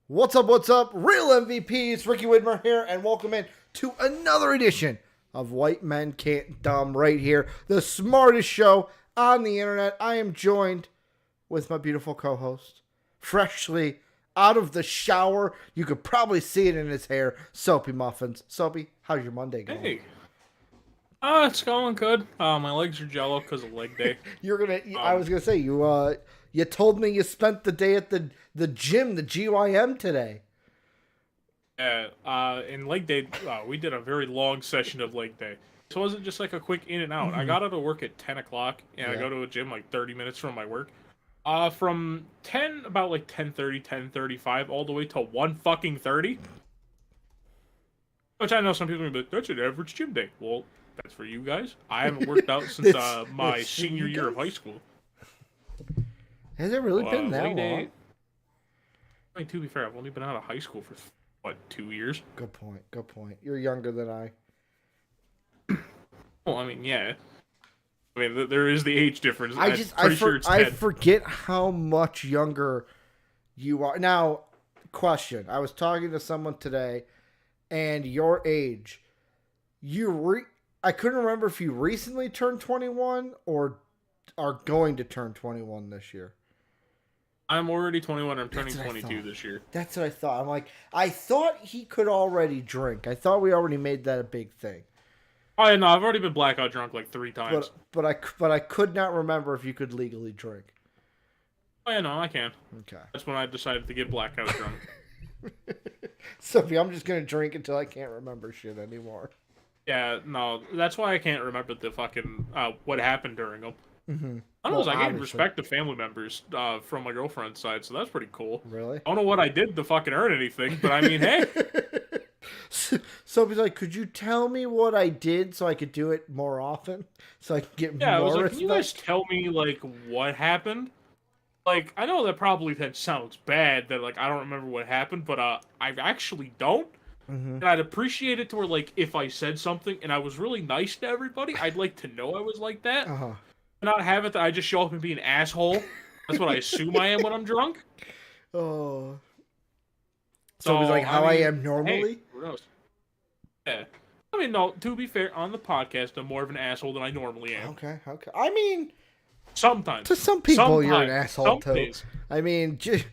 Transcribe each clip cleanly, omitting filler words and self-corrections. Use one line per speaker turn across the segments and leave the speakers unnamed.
What's up, what's up? Real MVPs, Ricky Widmer here, and welcome in to another edition of White Men Can't Dumb right here, the smartest show on the internet. I am joined with my beautiful co-host, freshly out of the shower. You could probably see it in his hair, Soapy Muffins. Soapy, how's your Monday going?
Hey. It's going good. My legs are jello because of leg day.
I was gonna say you told me you spent the day at the gym, the GYM today.
Yeah, in leg day, we did a very long session of leg day. So it wasn't just like a quick in and out. I got out of work at 10 o'clock, and I go to a gym like 30 minutes from my work. From 10, about like 10:30, 10:35, all the way to 1 fucking 30. Which I know some people are like, that's an average gym day. Well, that's for you guys. I haven't worked out since my senior year of high school.
Has it really been that long?
I mean, to be fair, I've only been out of high school for, 2 years?
Good point. You're younger than I.
Well, I mean, yeah. I mean, there is the age difference.
I forget how much younger you are. Now, question. I was talking to someone today, and your age, I couldn't remember if you recently turned 21 or are going to turn 21 this year.
I'm already 21. I'm turning 22 this year.
That's what I thought. I'm like, I thought he could already drink. I thought we already made that a big thing.
Oh, yeah, no, I've already been blackout drunk like 3 times.
But I could not remember if you could legally drink.
Oh, yeah, no, I can.
Okay.
That's when I decided to get blackout drunk.
Sophie, I'm just going to drink until I can't remember shit anymore.
Yeah, no, that's why I can't remember the fucking, what happened during them.
Mm-hmm.
I don't know, I gained respect to family members from my girlfriend's side, so that's pretty cool.
Really?
I don't know what I did to fucking earn anything, but I mean, hey.
So he's like, could you tell me what I did so I could do it more often? So I could get more
I was like,
respect?
can you guys tell me, like, what happened? Like, I know that probably that sounds bad, that, like, I don't remember what happened, but I actually don't.
Mm-hmm.
And I'd appreciate it to where, like, if I said something and I was really nice to everybody, I'd like to know I was like that.
Uh-huh.
Not have it that I just show up and be an asshole. That's what I assume I am when I'm drunk.
Oh. So he's like, how I am normally?
Hey, who knows? Yeah. I mean, no, to be fair, on the podcast, I'm more of an asshole than I normally am.
Okay. I mean...
Sometimes.
To some people, you're an asshole, too.
Days.
I mean,
yeah.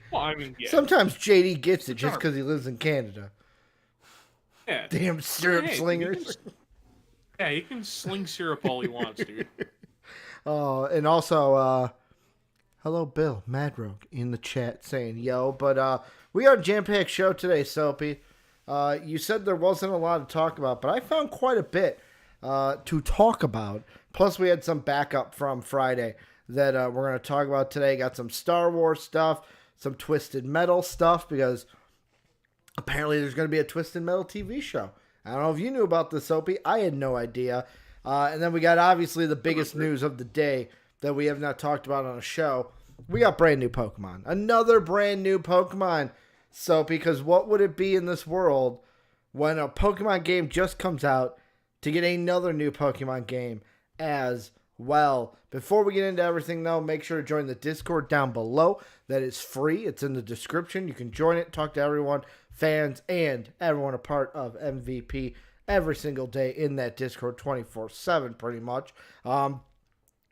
Sometimes JD gets it just because he lives in Canada.
Yeah.
Damn syrup slingers.
He can sling syrup all he wants, dude.
And also, hello, Bill Madrogue in the chat saying, yo. But we are a jam-packed show today, Soapy. You said there wasn't a lot to talk about, but I found quite a bit to talk about. Plus, we had some backup from Friday that we're going to talk about today. Got some Star Wars stuff, some Twisted Metal stuff, because apparently there's going to be a Twisted Metal TV show. I don't know if you knew about this, Soapy. I had no idea. And then we got, obviously, the biggest news of the day that we have not talked about on a show. We got brand new Pokemon. Another brand new Pokemon. So, because what would it be in this world when a Pokemon game just comes out to get another new Pokemon game as well? Before we get into everything, though, make sure to join the Discord down below. That is free. It's in the description. You can join it, talk to everyone, fans, and everyone a part of MVP every single day in that Discord 24/7 pretty much. If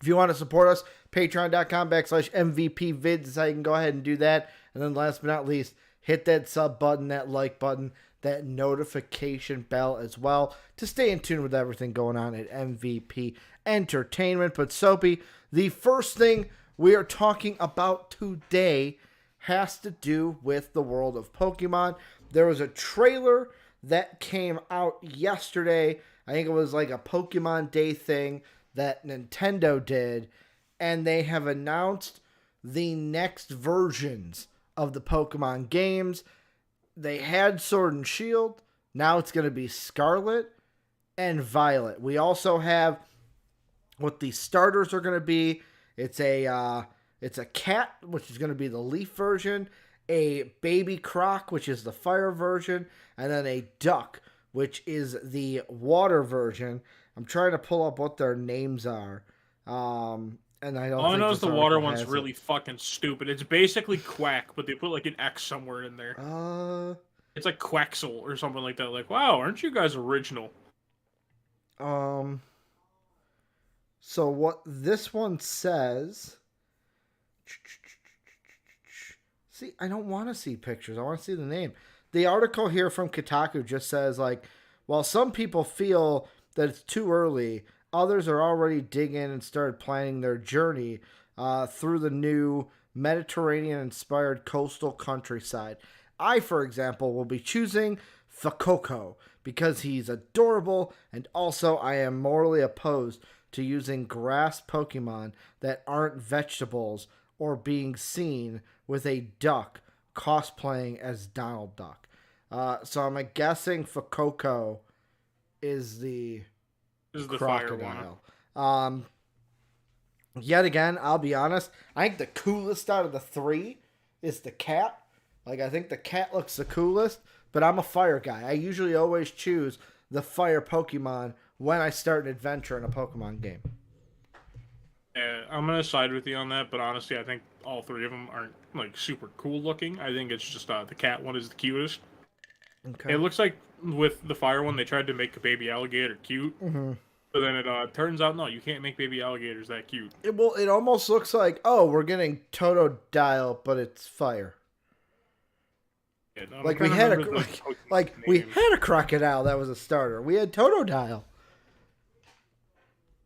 you want to support us, patreon.com/MVPvids is how you can go ahead and do that. And then last but not least, hit that sub button, that like button, that notification bell as well to stay in tune with everything going on at MVP Entertainment. But Soapy, the first thing we are talking about today has to do with the world of Pokemon. There was a trailer that came out yesterday. I think it was like a Pokemon Day thing that Nintendo did, and they have announced the next versions of the Pokemon games. They had Sword and Shield. Now it's going to be Scarlet and Violet. We also have what the starters are going to be. It's a cat, which is going to be the leaf version, a baby croc, which is the fire version, and then a duck, which is the water version. I'm trying to pull up what their names are. And I don't
All I
think
know is
this
the water
article
one's
has
really fucking stupid. It's basically Quack, but they put like an X somewhere in there.
it.
It's like Quaxel or something like that. Like, wow, aren't you guys original?
Um. So what this one says. See, I don't want to see pictures. I want to see the name. The article here from Kotaku just says, like, while some people feel that it's too early, others are already digging and started planning their journey through the new Mediterranean-inspired coastal countryside. I, for example, will be choosing Fakoko because he's adorable, and also I am morally opposed to using grass Pokemon that aren't vegetables or being seen with a duck cosplaying as Donald Duck. So I'm guessing Fakoko is the
This is the fire one.
crocodile. Yet again, I'll be honest. I think the coolest out of the three is the cat. Like, I think the cat looks the coolest, but I'm a fire guy. I usually always choose the fire Pokemon when I start an adventure in a Pokemon game.
Yeah, I'm gonna side with you on that, but honestly, I think all three of them aren't like super cool looking. I think it's just the cat one is the cutest.
Okay.
It looks like with the fire one, they tried to make a baby alligator cute, but then it turns out no, you can't make baby alligators that cute.
It almost looks like, oh, we're getting Totodile, but it's fire.
Yeah, no,
Like we had a crocodile that was a starter. We had Totodile.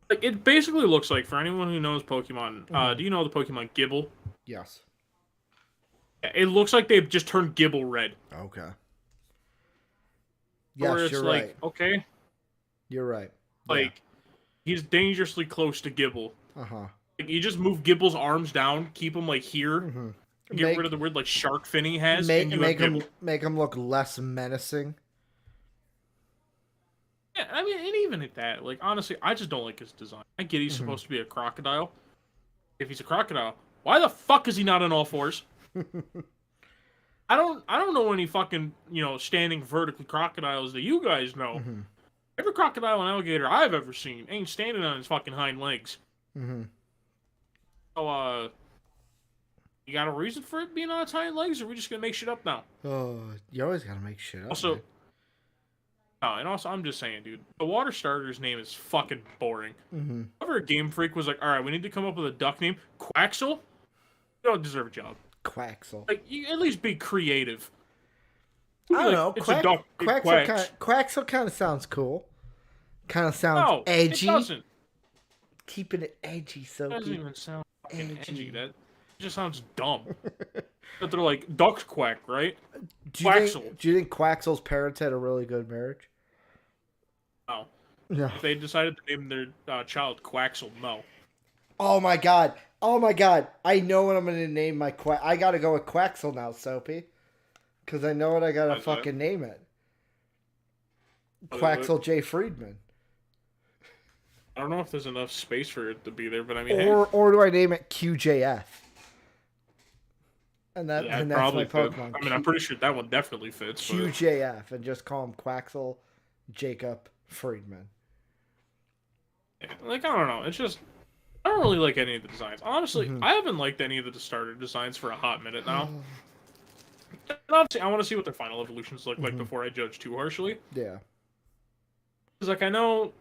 Like it basically looks like, for anyone who knows Pokemon, do you know the Pokemon Gibble?
Yes.
It looks like they've just turned Gibble red.
Okay.
Where
Yes,
it's
you're
like,
right.
okay,
You're right.
like he's dangerously close to Gibble.
Uh-huh.
Like, you just move Gibble's arms down, keep him like here, get rid of the weird like shark fin he has, and you
make
have
him
Gibble.
look less menacing.
Yeah, I mean, and even at that, like honestly, I just don't like his design. I get he's supposed to be a crocodile. If he's a crocodile, why the fuck is he not on all fours? I don't know any fucking standing vertically crocodiles that you guys know. Every crocodile and alligator I've ever seen ain't standing on his fucking hind legs. So you got a reason for it being on its hind legs, or are we just gonna make shit up now?
Oh, you always gotta make shit up.
Also,
man.
and also, I'm just saying, dude, the water starter's name is fucking boring. Whoever Game Freak was like, all right, we need to come up with a duck name, Quaxel. You don't deserve a job.
Quaxel.
Like, you at least be creative.
I don't know.
It's a duck.
Quaxel kind of sounds cool. Kind of sounds edgy.
It doesn't.
Keeping it edgy, so
It doesn't even sound fucking edgy. That just sounds dumb. But they're like, ducks quack, right?
Do you think Quaxel's parents had a really good marriage?
No.
No.
If they decided to name their child Quaxel, no.
Oh my god. I know what I'm gonna name my Quack. I gotta go with Quaxel now, Soapy. Because I know what I gotta fucking name it. Quaxel J. Friedman.
I don't know if there's enough space for it to be there, but I mean,
or do I name it QJF? And that's my Pokemon.
I mean, I'm pretty sure that one definitely fits.
QJF, and just call him Quaxel Jacob Friedman.
Like, I don't know. It's just, I don't really like any of the designs. Honestly, I haven't liked any of the starter designs for a hot minute now. And obviously, I want to see what their final evolutions look like before I judge too harshly.
Yeah.
Because, like, I know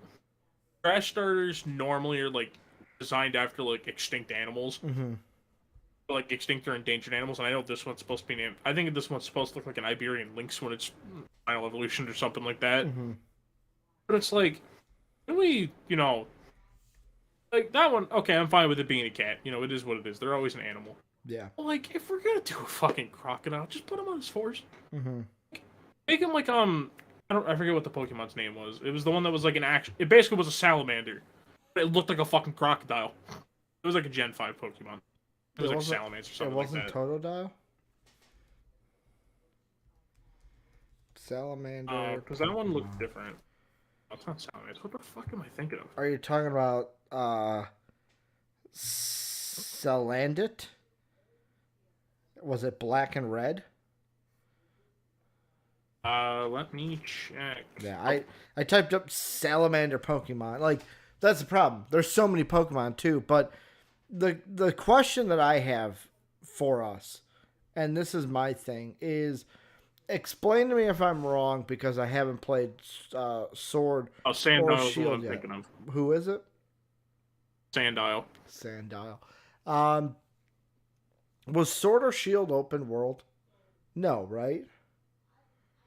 grass starters normally are, like, designed after, like, extinct animals. Like, extinct or endangered animals, and I know this one's supposed to be named... I think this one's supposed to look like an Iberian lynx when it's final evolution or something like that. But it's like, really, like, that one, okay, I'm fine with it being a cat. It is what it is. They're always an animal.
Yeah.
But, like, if we're gonna do a fucking crocodile, just put him on his fours. Make him like, I forget what the Pokemon's name was. It was the one that was like an action... It basically was a salamander. But it looked like a fucking crocodile. It was like a Gen 5 Pokemon. It was like Salamence or something like that.
It wasn't Totodile? Salamander.
Because that one looked different. Oh, it's not Salamence. What the fuck am I thinking of?
Are you talking about Salandit? Was it black and red?
Let me check.
Yeah, I typed up salamander Pokemon. Like, that's the problem. There's so many Pokemon too, but the question that I have for us, and this is my thing, is explain to me if I'm wrong because I haven't played Sword
Oh,
or
Sandile is the one
Shield
I'm
yet.
thinking of.
Who is it?
Sandile.
Sandile. Um, was Sword or Shield open world? No, right?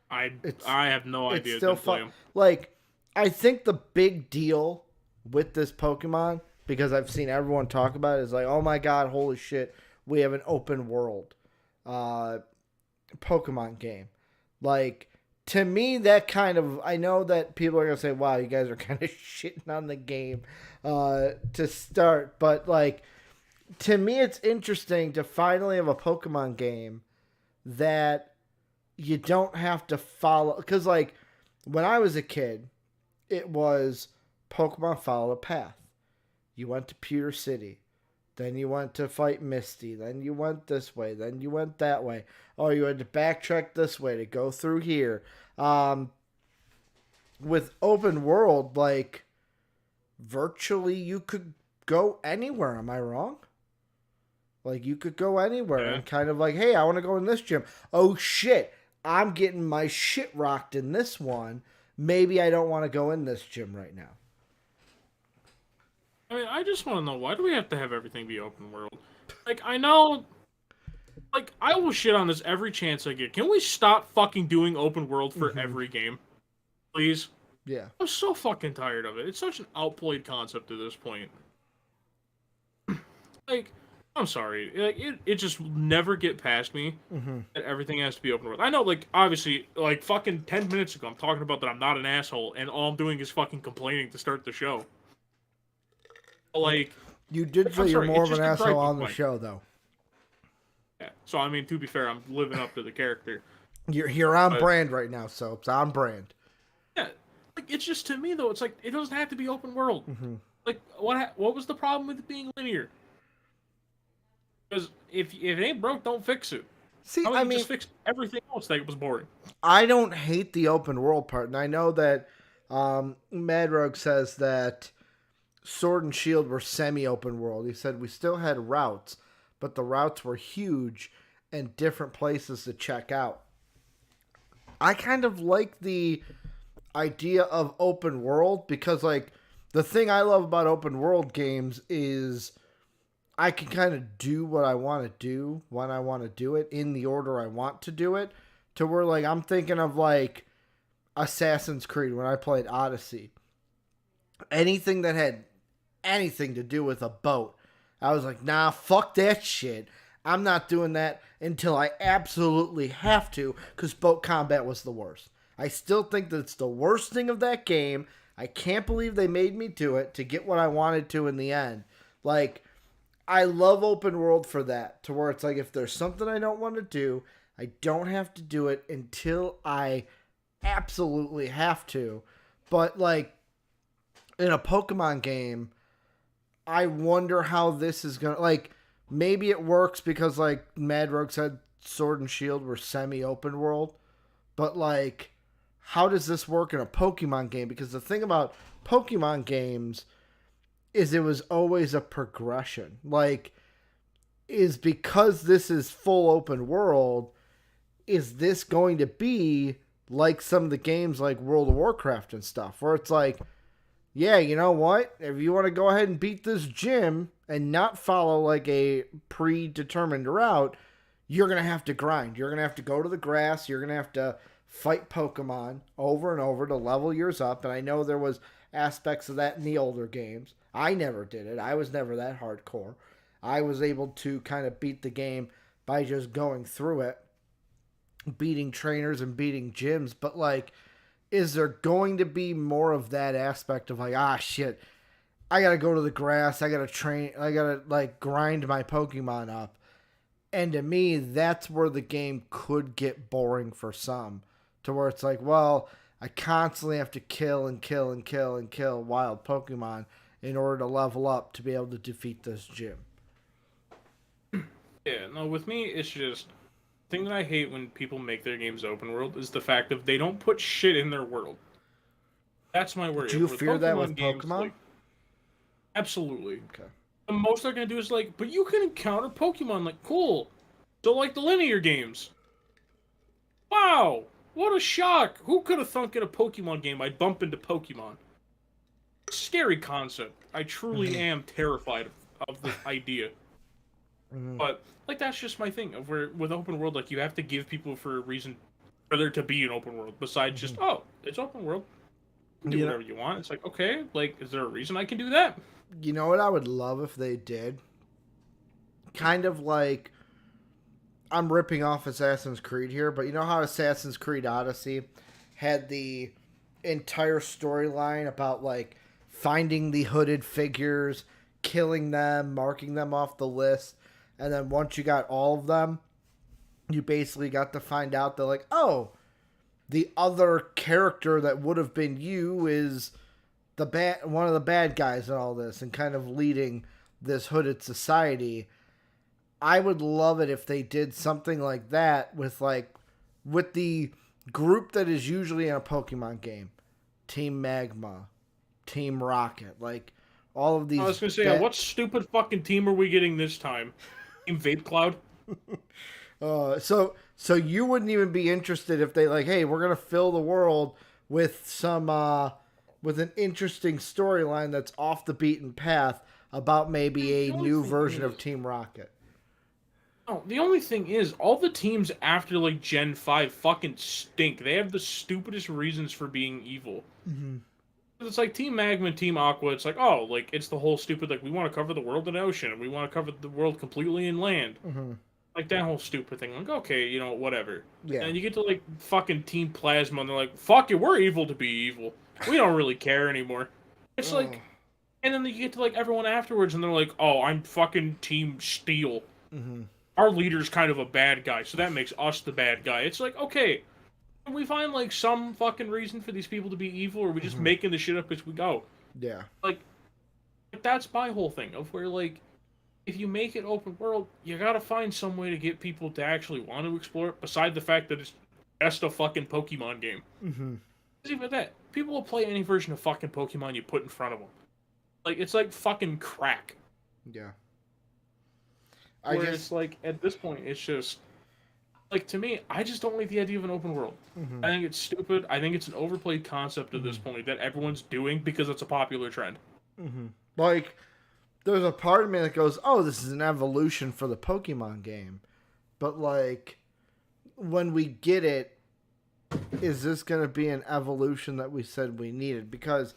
I
It's
I have no
it's
idea.
still
Didn't play
fun.
him.
Like, I think the big deal with this Pokemon, because I've seen everyone talk about it, is like, oh my god, holy shit, we have an open world uh, Pokemon game. Like, to me, that kind of, I know that people are gonna say, wow, you guys are kind of shitting on the game to start, but like, to me, it's interesting to finally have a Pokemon game that you don't have to follow, because like when I was a kid, it was Pokemon follow a path. You went to Pewter City, then you went to fight Misty, then you went this way, then you went that way. Oh, you had to backtrack this way to go through here. Um, with open world, like virtually you could go anywhere. Am I wrong? Like you could go anywhere
Yeah.
and kind of like, hey, I want to go in this gym. Oh shit, I'm getting my shit rocked in this one. Maybe I don't want to go in this gym right now.
I mean, I just want to know, why do we have to have everything be open world? Like, I know, like, I will shit on this every chance I get. Can we stop fucking doing open world for every game, please?
Yeah.
I'm so fucking tired of it. It's such an outplayed concept at this point. Like, I'm sorry. Like, it just will never get past me that everything has to be open world. I know, like, obviously, like, fucking 10 minutes ago, I'm talking about that I'm not an asshole, and all I'm doing is fucking complaining to start the show. Like,
You did say
I'm
you're
sorry,
more
it's
of an
just a
asshole
gripe of
on the
mine.
show, though.
Yeah. So, I mean, to be fair, I'm living up to the character.
You're on
But,
brand right now, so it's on brand.
yeah. Like, it's just, to me, though, it's like, it doesn't have to be open world. Like, what was the problem with it being linear? Because if it ain't broke, don't fix it.
See,
How about
I
you
mean,
just fix everything else that was boring?
I don't hate the open world part, and I know that Mad Rogue says that Sword and Shield were semi-open world. He said we still had routes, but the routes were huge and different places to check out. I kind of like the idea of open world because, like, the thing I love about open world games is I can kind of do what I want to do when I want to do it in the order I want to do it. To where, like, I'm thinking of like Assassin's Creed when I played Odyssey. Anything that had anything to do with a boat, I was like, nah, fuck that shit. I'm not doing that until I absolutely have to, because boat combat was the worst. I still think that it's the worst thing of that game. I can't believe they made me do it to get what I wanted to in the end. Like, I love open world for that, to where it's like if there's something I don't want to do, I don't have to do it until I absolutely have to. But like in a Pokemon game, I wonder how this is gonna, like, maybe it works because like Mad Rogue said Sword and Shield were semi open world, but like how does this work in a Pokemon game? Because the thing about Pokemon games is it was always a progression. Like, is because this is full open world, is this going to be like some of the games like World of Warcraft and stuff, where it's like, yeah, you know what? If you want to go ahead and beat this gym and not follow like a predetermined route, you're going to have to grind. You're going to have to go to the grass. You're going to have to fight Pokemon over and over to level yours up. And I know there was aspects of that in the older games. I never did it. I was never that hardcore. I was able to kind of beat the game by just going through it, beating trainers and beating gyms. But like, is there going to be more of that aspect of like, ah, shit, I gotta go to the grass, I gotta train, I gotta like grind my Pokemon up? And to me, that's where the game could get boring for some, to where it's like, well, I constantly have to kill and kill and kill and kill wild Pokemon in order to level up to be able to defeat this gym.
Yeah, no, with me, it's just the thing that I hate when people make their games open world is the fact that they don't put shit in their world. That's my worry.
Do you
With
fear that with
Pokemon games,
Pokemon?
like, absolutely.
Okay.
The most they're gonna do is like, but you can encounter Pokemon. Like, cool. So like the linear games. Wow, what a shock! Who could have thunk in a Pokemon game I'd bump into Pokemon? Scary concept. I truly
Mm-hmm.
am terrified of the idea.
Mm-hmm.
But like that's just my thing. Of where with open world, like you have to give people for a reason for there to be an open world. Besides just it's open world. You can do
You know,
whatever you want. It's like okay, like is there a reason I can do that?
you know what I would love if they did? Kind of like I'm ripping off Assassin's Creed here, but you know how Assassin's Creed Odyssey had the entire storyline about like finding the hooded figures, killing them, marking them off the list, and then once you got all of them, you basically got to find out that like, oh, the other character that would have been you is one of the bad guys in all this and kind of leading this hooded society. I would love it if they did something like that with the group that is usually in a Pokemon game. Team Magma, Team Rocket, like all of these
I was gonna say, what stupid fucking team are we getting this time? Team Vape Cloud?
So you wouldn't even be interested if they like, hey, we're gonna fill the world with some with an interesting storyline that's off the beaten path about maybe a new version of Team Rocket.
No, the only thing is, all the teams after like Gen 5 fucking stink. They have the stupidest reasons for being evil.
Mm-hmm.
It's like Team Magma and Team Aqua. It's like, oh, like it's the whole stupid like we want to cover the world in ocean and we want to cover the world completely in land.
Mm-hmm.
Like that whole stupid thing. Like okay, whatever.
Yeah.
And you get to like fucking Team Plasma and they're like, fuck it, we're evil to be evil. We don't really care anymore. It's like, and then you get to like everyone afterwards and they're like, oh, I'm fucking Team Steel.
Mm-hmm.
Our leader's kind of a bad guy, so that makes us the bad guy. It's like, okay, can we find like some fucking reason for these people to be evil, or are we just making the shit up as we go?
Yeah.
Like that's my whole thing of where like if you make it open world, you gotta find some way to get people to actually want to explore it. Beside the fact that it's just a fucking Pokemon game.
Mm-hmm.
Even that, people will play any version of fucking Pokemon you put in front of them. Like it's like fucking crack.
Yeah.
It's like at this point, it's just like to me, I just don't like the idea of an open world.
Mm-hmm.
I think it's stupid. I think it's an overplayed concept at this point that everyone's doing because it's a popular trend.
Mm-hmm. Like, there's a part of me that goes, "Oh, this is an evolution for the Pokemon game," but like, when we get it, is this going to be an evolution that we said we needed? Because,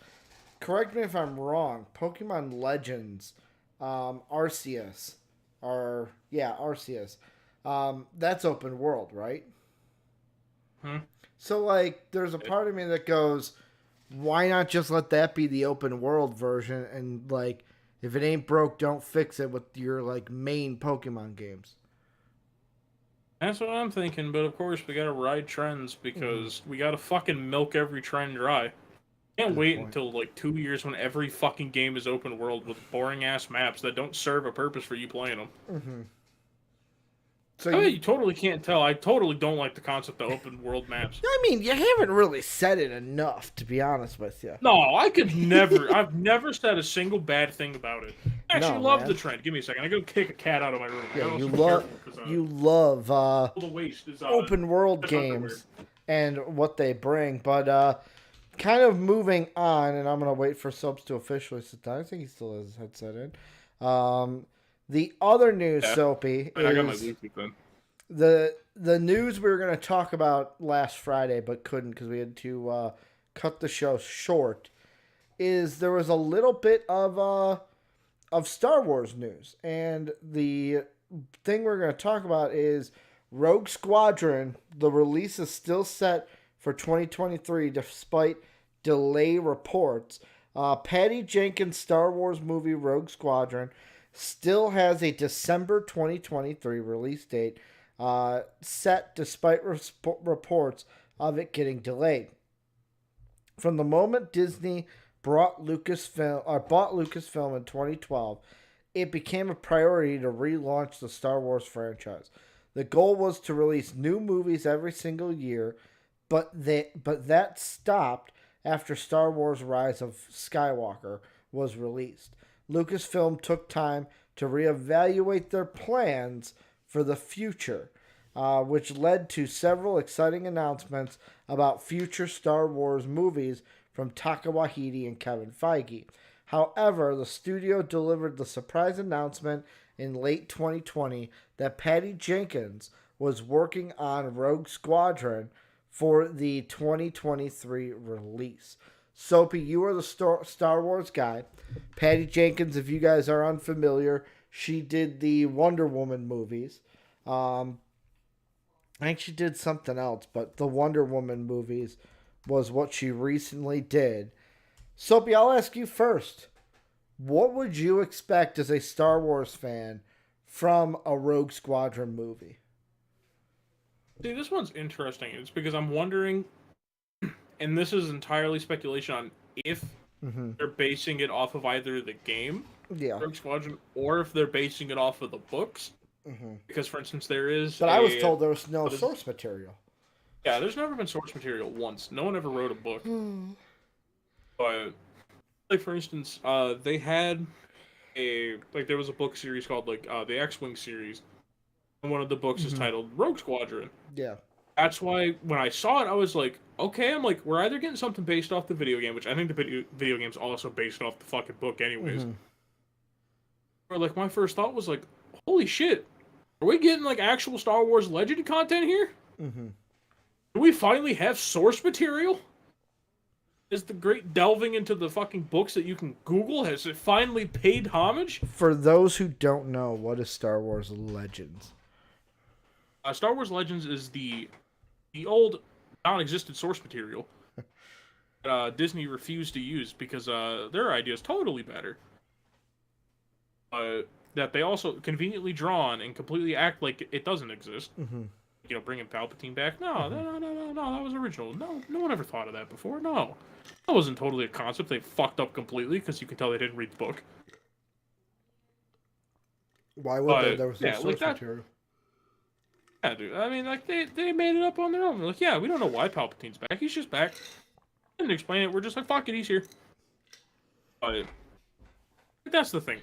correct me if I'm wrong, Pokemon Legends, Arceus. Arceus. That's open world, right? So, like, there's a part of me that goes, why not just let that be the open world version and, like, if it ain't broke, don't fix it with your, like, main Pokemon games?
That's what I'm thinking, but of course we gotta ride trends because we gotta fucking milk every trend dry. Can't wait until like 2 years when every fucking game is open world with boring ass maps that don't serve a purpose for you playing them.
Mm-hmm. So
you totally can't tell. I totally don't like the concept of open world maps.
I mean, you haven't really said it enough, to be honest with you.
No, I could never. I've never said a single bad thing about it. I actually love the trend. Give me a second. I gotta kick a cat out of my room.
Yeah, you love open world games and what they bring, but kind of moving on, and I'm gonna wait for Soaps to officially sit down. I think he still has his headset in. The other news, Soapy, is
I got my Bluetooth then.
The news we were going to talk about last Friday, but couldn't because we had to cut the show short. Is there was a little bit of Star Wars news, and the thing we're going to talk about is Rogue Squadron. The release is still set for 2023, despite delay reports. Patty Jenkins' Star Wars movie Rogue Squadron still has a December 2023 release date set despite reports of it getting delayed. From the moment Disney bought Lucasfilm in 2012, it became a priority to relaunch the Star Wars franchise. The goal was to release new movies every single year, but that stopped after Star Wars Rise of Skywalker was released. Lucasfilm took time to reevaluate their plans for the future, which led to several exciting announcements about future Star Wars movies from Taika Waititi and Kevin Feige. However, the studio delivered the surprise announcement in late 2020 that Patty Jenkins was working on Rogue Squadron for the 2023 release. Soapy, you are the Star Wars guy. Patty Jenkins, if you guys are unfamiliar, she did the Wonder Woman movies. I think she did something else, but the Wonder Woman movies was what she recently did. Soapy, I'll ask you first. What would you expect as a Star Wars fan from a Rogue Squadron movie?
See, this one's interesting. It's because I'm wondering, and this is entirely speculation on if they're basing it off of either the game, Rogue Squadron, or if they're basing it off of the books. Because, for instance, there is.
But I was told there was no source material.
Yeah, there's never been source material once. No one ever wrote a book. But, like, for instance, they had there was a book series called, the X-Wing series. And one of the books is titled Rogue Squadron.
Yeah.
That's why, when I saw it, I was like, okay, I'm like, we're either getting something based off the video game, which I think the video game's also based off the fucking book anyways. Or, like, my first thought was, like, holy shit, are we getting, like, actual Star Wars Legend content here? Do we finally have source material? Is the great delving into the fucking books that you can Google, has it finally paid homage?
For those who don't know, what is Star Wars Legends?
Star Wars Legends is the old non-existent source material that Disney refused to use because their idea is totally better. That they also conveniently draw on and completely act like it doesn't exist. You know, bringing Palpatine back. No, that was original. No one ever thought of that before. No, that wasn't totally a concept. They fucked up completely because you can tell they didn't read the book.
Why would they? There was no source material.
Yeah, dude. I mean, like, they made it up on their own. They're like, yeah, we don't know why Palpatine's back. He's just back. Didn't explain it. We're just like, fuck it, he's here. But that's the thing.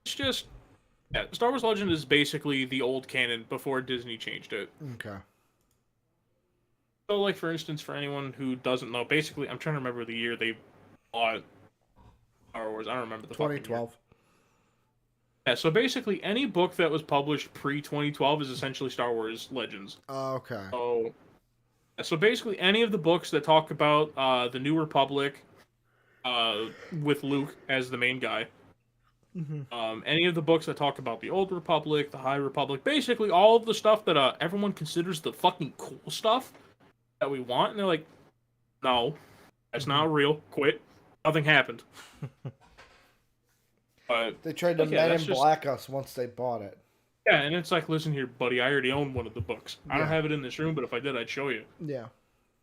It's just, yeah, Star Wars Legend is basically the old canon before Disney changed it.
Okay.
So, like, for instance, for anyone who doesn't know, basically, I'm trying to remember the year they bought Star Wars. I don't remember the
2012.
Yeah, so basically any book that was published pre-2012 is essentially Star Wars Legends.
Oh, okay.
So basically any of the books that talk about the New Republic with Luke as the main guy, any of the books that talk about the Old Republic, the High Republic, basically all of the stuff that everyone considers the fucking cool stuff that we want, and they're like, no, that's not real, quit, nothing happened.
They tried to Men in Black us once they bought it.
Yeah, and it's like, listen here, buddy, I already own one of the books. I don't have it in this room, but if I did, I'd show you.
Yeah.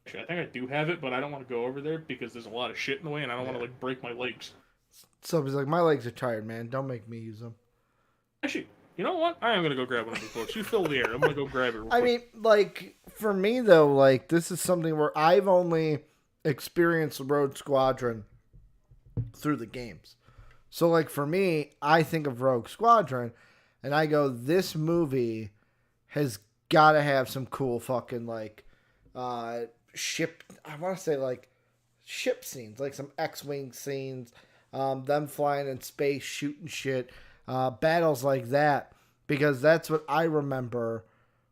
Actually, I think I do have it, but I don't want to go over there because there's a lot of shit in the way, and I don't want to, like, break my legs.
So he's like, my legs are tired, man. Don't make me use them.
Actually, you know what? I am going to go grab one of those books. You fill the air. I'm going to go grab it real quick.
I mean, like, for me, though, like, this is something where I've only experienced Rogue Squadron through the games. So, like, for me, I think of Rogue Squadron, and I go, this movie has got to have some cool fucking, like, ship, I want to say, like, ship scenes, like some X-Wing scenes, them flying in space, shooting shit, battles like that, because that's what I remember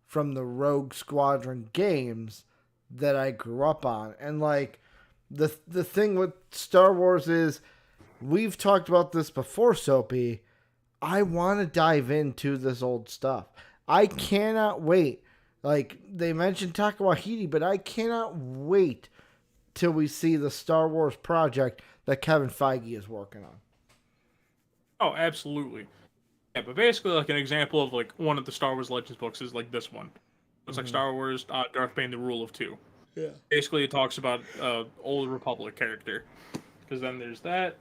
from the Rogue Squadron games that I grew up on. And, like, the thing with Star Wars is, we've talked about this before, Soapy. I want to dive into this old stuff. I cannot wait. Like, they mentioned Taika Waititi, but I cannot wait till we see the Star Wars project that Kevin Feige is working on.
Oh, absolutely. Yeah, but basically, like, an example of, like, one of the Star Wars Legends books is, like, this one. It's like Star Wars Darth Bane, the Rule of Two. Yeah. Basically, it talks about Old Republic character. Because then there's that.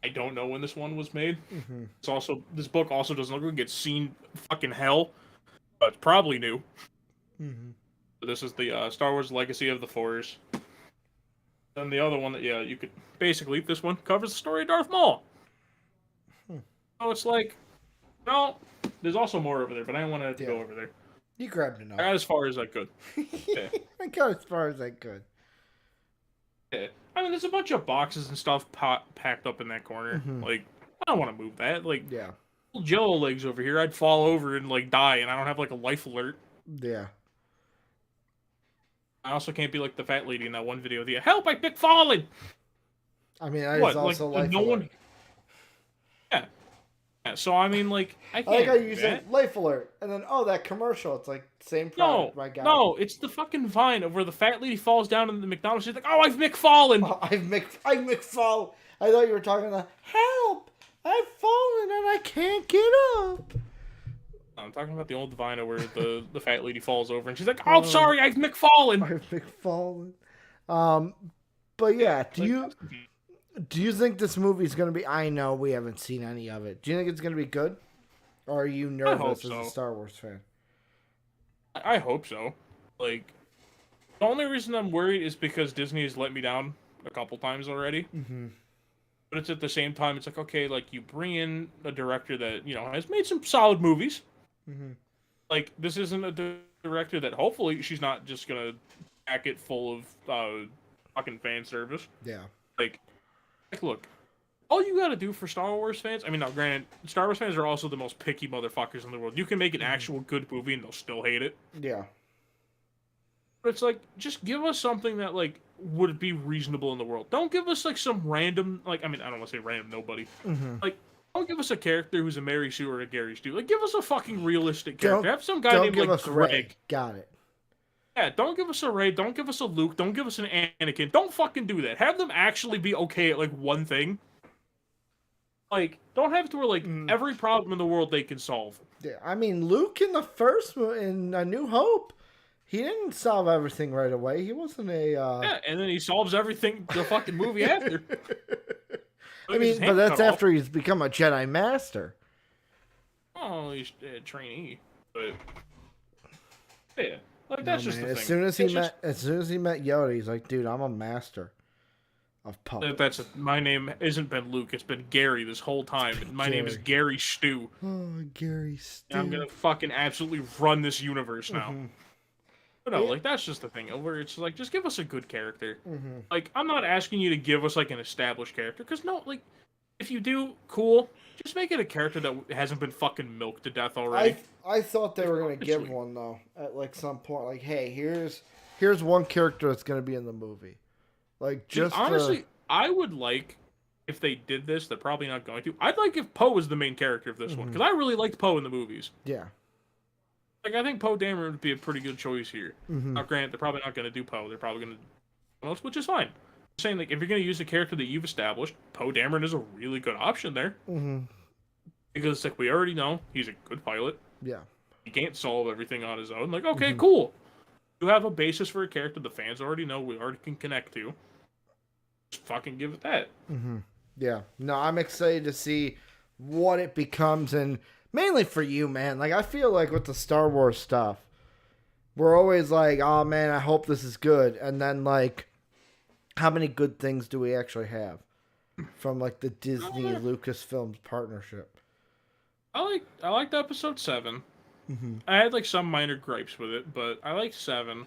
I don't know when this one was made. It's also, this book also doesn't look like it's seen fucking hell, but it's probably new. So this is the Star Wars Legacy of the Force. Then the other one that, yeah, you could basically, this one covers the story of Darth Maul. So it's like, no, there's also more over there, but I didn't want to
Yeah.
go over there.
You grabbed enough.
I got as far as I could. Yeah.
I got as far as I could.
Yeah. I mean, there's a bunch of boxes and stuff packed up in that corner. Like, I don't want to move that. Like,
Yeah.
Jello legs over here, I'd fall over and like die, and I don't have like a life alert.
Yeah.
I also can't be like the fat lady in that one video. The help! I pick fallen.
I mean, I
What?
also
Like no
life alert.
one. Yeah. Yeah. So I mean, like I
I
can't.
like how
do
you
that.
said life alert, and then that commercial. It's like same product. My God.
No, it's the fucking Vine of where the fat lady falls down in the McDonald's. She's like, "Oh, I've McFallen."
Oh, I've McFall. I thought you were talking about help. I've fallen and I can't get up.
I'm talking about the old Vine where the fat lady falls over and she's like, "Oh, sorry, I've McFallen."
I've McFallen. But yeah, do you think this movie's gonna be? I know we haven't seen any of it. Do you think it's gonna be good, or are you nervous as a Star Wars fan?
I hope so. Like, the only reason I'm worried is because Disney has let me down a couple times already. But it's at the same time, it's like, okay, like, you bring in a director that, has made some solid movies. Like, this isn't a director that hopefully she's not just gonna pack it full of fucking fan service.
Yeah.
Like, look, all you gotta do for Star Wars fans, I mean, now granted, Star Wars fans are also the most picky motherfuckers in the world. You can make an actual good movie and they'll still hate it.
Yeah.
But it's like, just give us something that, like, would be reasonable in the world. Don't give us, like, some random, like, I mean, I don't want to say random nobody. Like, don't give us a character who's a Mary Sue or a Gary Stu. Like, give us a fucking realistic character. Have some guy named, like, Greg.
Ray. Got it.
Yeah, don't give us a Rey. Don't give us a Luke. Don't give us an Anakin. Don't fucking do that. Have them actually be okay at, like, one thing. Like, don't have it to where, like, every problem in the world they can solve.
Yeah, I mean, Luke in the first in A New Hope, he didn't solve everything right away. He wasn't a...
Yeah, and then he solves everything the fucking movie after.
I mean, but that's after he's become a Jedi Master.
Oh, he's a trainee. But, yeah. Like, that's just the thing.
As soon as he met Yoda, he's like, dude, I'm a master of puppets.
My name isn't been Luke, it's been Gary this whole time. My name is Gary Stu.
Oh, Gary Stu.
And I'm gonna fucking absolutely run this universe now. But no, like, that's just the thing. Where it's like, just give us a good character. Like, I'm not asking you to give us, like, an established character. Because, no, like, if you do, cool. Just make it a character that hasn't been fucking milked to death already.
I thought they were going to give one, though, at, like, some point. Like, hey, here's one character that's going to be in the movie. Like, just
honestly, I would like, if they did this, they're probably not going to. I'd like if Poe was the main character of this one. Because I really liked Poe in the movies.
Yeah.
Like, I think Poe Dameron would be a pretty good choice here. Now, granted, they're probably not going to do Poe. They're probably going to do someone else, which is fine. I'm saying, like, if you're going to use a character that you've established, Poe Dameron is a really good option there. Because it's like, we already know he's a good pilot.
Yeah.
He can't solve everything on his own. Like, okay, cool. You have a basis for a character the fans already know, we already can connect to. Just fucking give it that.
Yeah. No, I'm excited to see what it becomes, and mainly for you, man. Like, I feel like with the Star Wars stuff, we're always like, oh, man, I hope this is good. And then, like, how many good things do we actually have from, like, the Disney Lucasfilms partnership?
I liked episode 7. I had, like, some minor gripes with it, but I liked 7.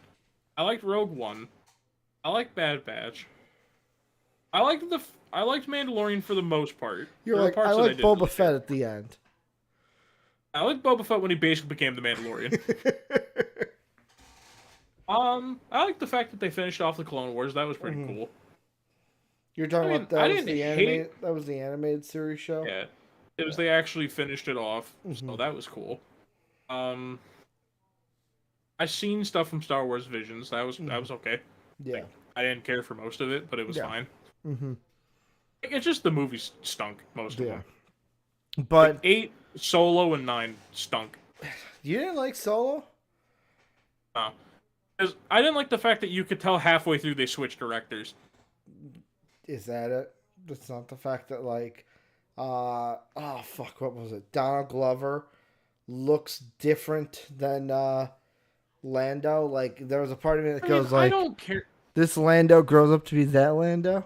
I liked Rogue One. I liked Bad Batch. I liked Mandalorian for the most part.
You're like, I like Boba Fett at the end.
I like Boba Fett when he basically became the Mandalorian. I like the fact that they finished off the Clone Wars. That was pretty cool.
You're talking about that was the animated series show?
Yeah. It was, they actually finished it off, so that was cool. I seen stuff from Star Wars Visions. That was okay.
Yeah.
Like, I didn't care for most of it, but it was fine. It's just the movie stunk, most of them.
But
like 8, Solo, and 9 stunk.
You didn't like Solo?
No. Because I didn't like the fact that you could tell halfway through they switched directors.
Is that it? It's not the fact that, like, what was it? Donald Glover looks different than Lando. Like, there was a part of me that goes like, I
don't care.
This Lando grows up to be that Lando?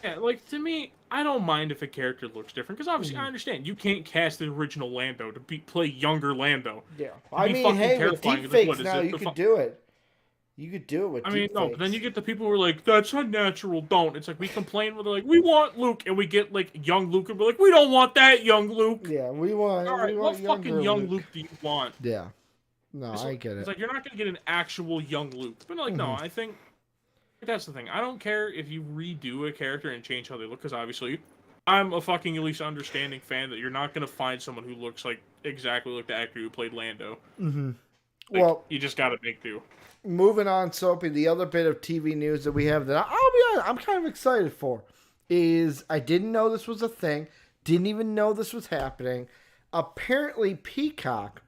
Yeah, like, to me, I don't mind if a character looks different because obviously I understand you can't cast the original Lando to play younger Lando.
Yeah.
It'd
I
be
mean,
fucking
hey, with
terrifying. Like, what
deepfakes
is
now,
it?
you could do it. You could do it with
I mean, no, but then
deepfakes.
you get the people who are like, "That's unnatural. Don't." It's like we complain where they're like, "We want Luke," and we get like young Luke, and we're like, "We don't want that young Luke."
Yeah,
All right, what fucking
younger
young
Luke.
Luke do you want?
Yeah. No, I get
It's
it.
like you're not gonna get an actual young Luke. But like, no, I think that's the thing. I don't care if you redo a character and change how they look, because obviously, I'm a fucking at least understanding fan that you're not gonna find someone who looks like exactly like the actor who played Lando. Like,
Well,
you just gotta make do.
moving on, Soapy, the other bit of TV news that we have that I'll be honest, I'm kind of excited for is I didn't know this was a thing, didn't even know this was happening. Apparently, Peacock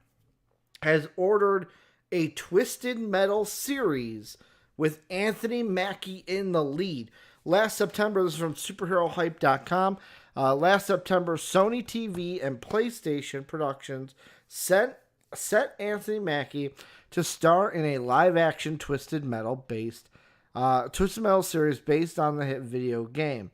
has ordered a Twisted Metal series with Anthony Mackie in the lead. Last September, this is from superherohype.com. Last September, Sony TV and PlayStation Productions set Anthony Mackie to star in a live-action Twisted Metal series based on the hit video game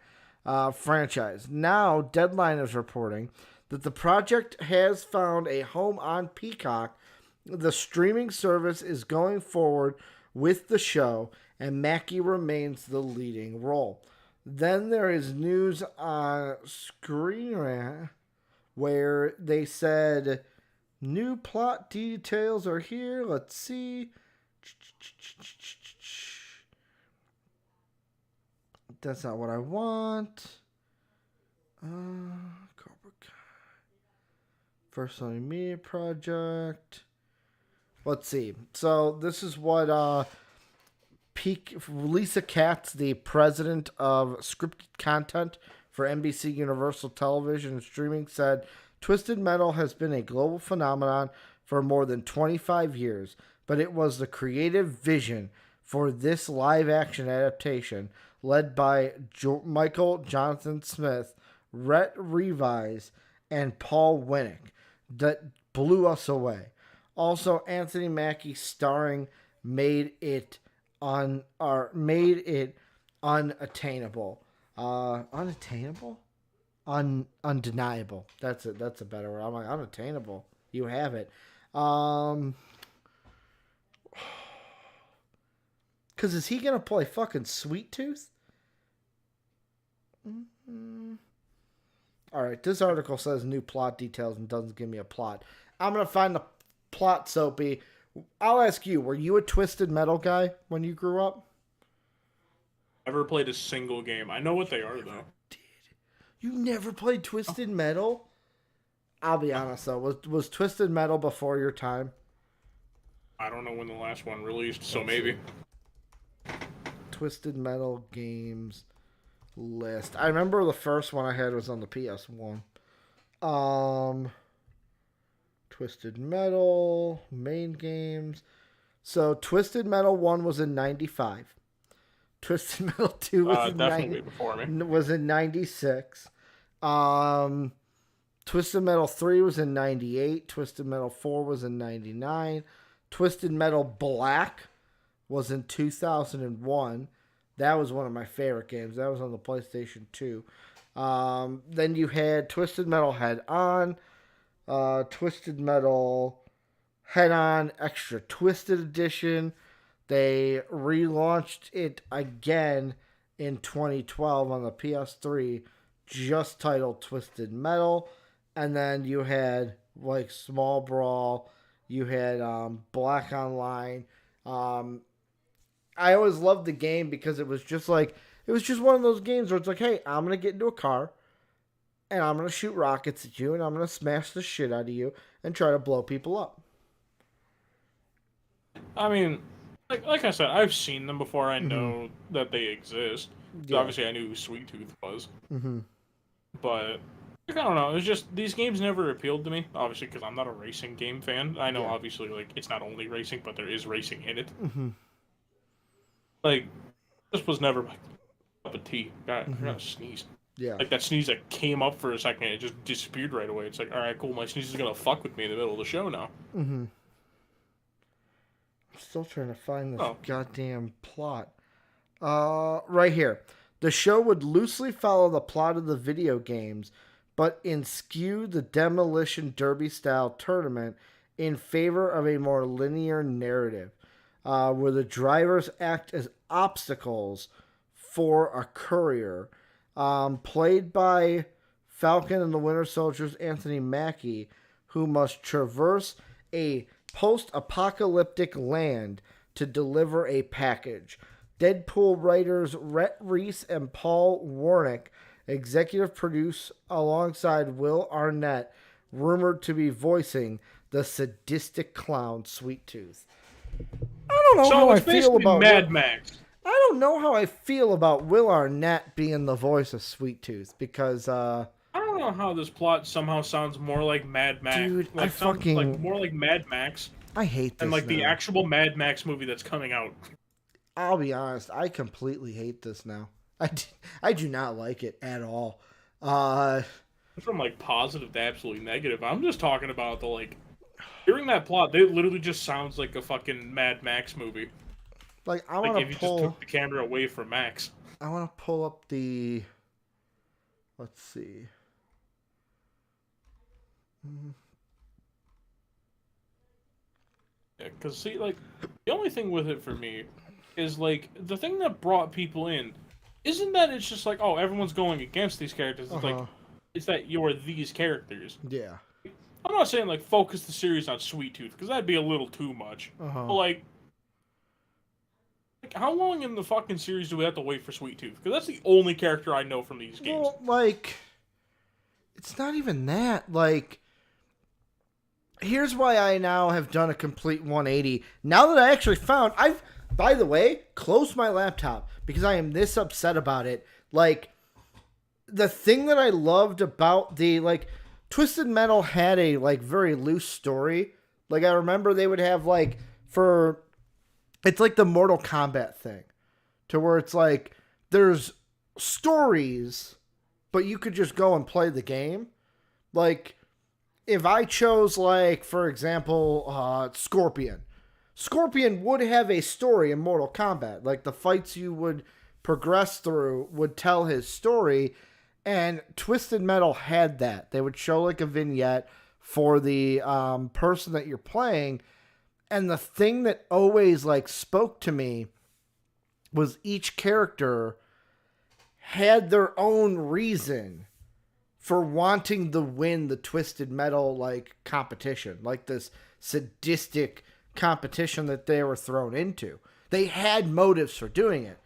franchise. Now, Deadline is reporting that the project has found a home on Peacock. The streaming service is going forward with the show, and Mackie remains the leading role. Then there is news on Screen Rant where they said new plot details are here. Let's see. That's not what I want. Cobra Kai. First Sony Media Project. Let's see. So this is what Lisa Katz, the president of scripted content for NBC Universal Television and Streaming, said Twisted Metal has been a global phenomenon for more than 25 years, but it was the creative vision for this live-action adaptation led by Michael Jonathan Smith, Rhett Reeves, and Paul Winnick that blew us away. Also, Anthony Mackie starring made it unattainable. Unattainable? Undeniable. That's it. That's a better word. I'm like, unattainable. You have it. Because is he going to play fucking Sweet Tooth? Alright, this article says new plot details and doesn't give me a plot. I'm going to find the plot, Soapy. I'll ask you, were you a Twisted Metal guy when you grew up?
Never played a single game. I know what they are, though.
You never played Twisted Metal? I'll be honest, though. Was Twisted Metal before your time?
I don't know when the last one released, so maybe.
Twisted Metal games list. I remember the first one I had was on the PS1. Twisted Metal, main games. So Twisted Metal 1 was in 95. Twisted Metal 2 was
before me.
Was in 96. Twisted Metal 3 was in 98. Twisted Metal 4 was in 99. Twisted Metal Black was in 2001. That was one of my favorite games. That was on the PlayStation 2. Then you had Twisted Metal Head On, Twisted Metal Head On Extra Twisted Edition. They relaunched it again in 2012 on the PS3, just titled Twisted Metal. And then you had like Small Brawl. You had Black Online. I always loved the game because it was just one of those games where it's like, hey, I'm going to get into a car and I'm going to shoot rockets at you and I'm going to smash the shit out of you and try to blow people up.
I mean, like I said, I've seen them before. I know that they exist. Yeah. Obviously, I knew who Sweet Tooth was. But I don't know. It's just these games never appealed to me. Obviously, because I'm not a racing game fan. I know, obviously, like it's not only racing, but there is racing in it. Like, this was never my cup of tea. I got to sneeze.
Yeah.
Like that sneeze that came up for a second, it just disappeared right away. It's like, all right, cool. My sneeze is gonna fuck with me in the middle of the show now.
I'm still trying to find this goddamn plot. Right here. The show would loosely follow the plot of the video games, but eschew the Demolition Derby style tournament in favor of a more linear narrative, where the drivers act as obstacles for a courier. Played by Falcon and the Winter Soldier's Anthony Mackie, who must traverse a post-apocalyptic land to deliver a package. Deadpool writers Rhett Reese and Paul Wernick executive produce alongside Will Arnett, rumored to be voicing the sadistic clown Sweet Tooth. I don't know how I feel about
Mad Max.
I don't know how I feel about Will Arnett being the voice of Sweet Tooth because
I don't know how this plot somehow sounds more like Mad Max.
Dude,
like more like Mad Max.
I hate this.
And like
now.
the actual Mad Max movie that's coming out.
I'll be honest, I completely hate this now. I do not like it at all.
From like positive to absolutely negative. I'm just talking about the like hearing that plot. It literally just sounds like a fucking Mad Max movie.
Like I want to
if you just took the camera away from Max.
I want to pull up the. Let's see.
Yeah, because see, like the only thing with it for me is like the thing that brought people in isn't that it's just like, oh, everyone's going against these characters. It's like it's that you're these characters.
Yeah.
I'm not saying like focus the series on Sweet Tooth because that'd be a little too much. But like how long in the fucking series do we have to wait for Sweet Tooth? Because that's the only character I know from these games.
Well, like it's not even that. Like here's why I now have done a complete 180. Now that I actually found, by the way, closed my laptop because I am this upset about it. Like, the thing that I loved about the, like, Twisted Metal had a, like, very loose story. Like, I remember they would have, like, it's like the Mortal Kombat thing. To where it's like, there's stories, but you could just go and play the game. Like, if I chose, like, for example, Scorpion would have a story in Mortal Kombat. Like, the fights you would progress through would tell his story, and Twisted Metal had that. They would show, like, a vignette for the person that you're playing, and the thing that always, like, spoke to me was each character had their own reason for wanting to win the Twisted Metal, like, competition. Like, this sadistic competition that they were thrown into. They had motives for doing it.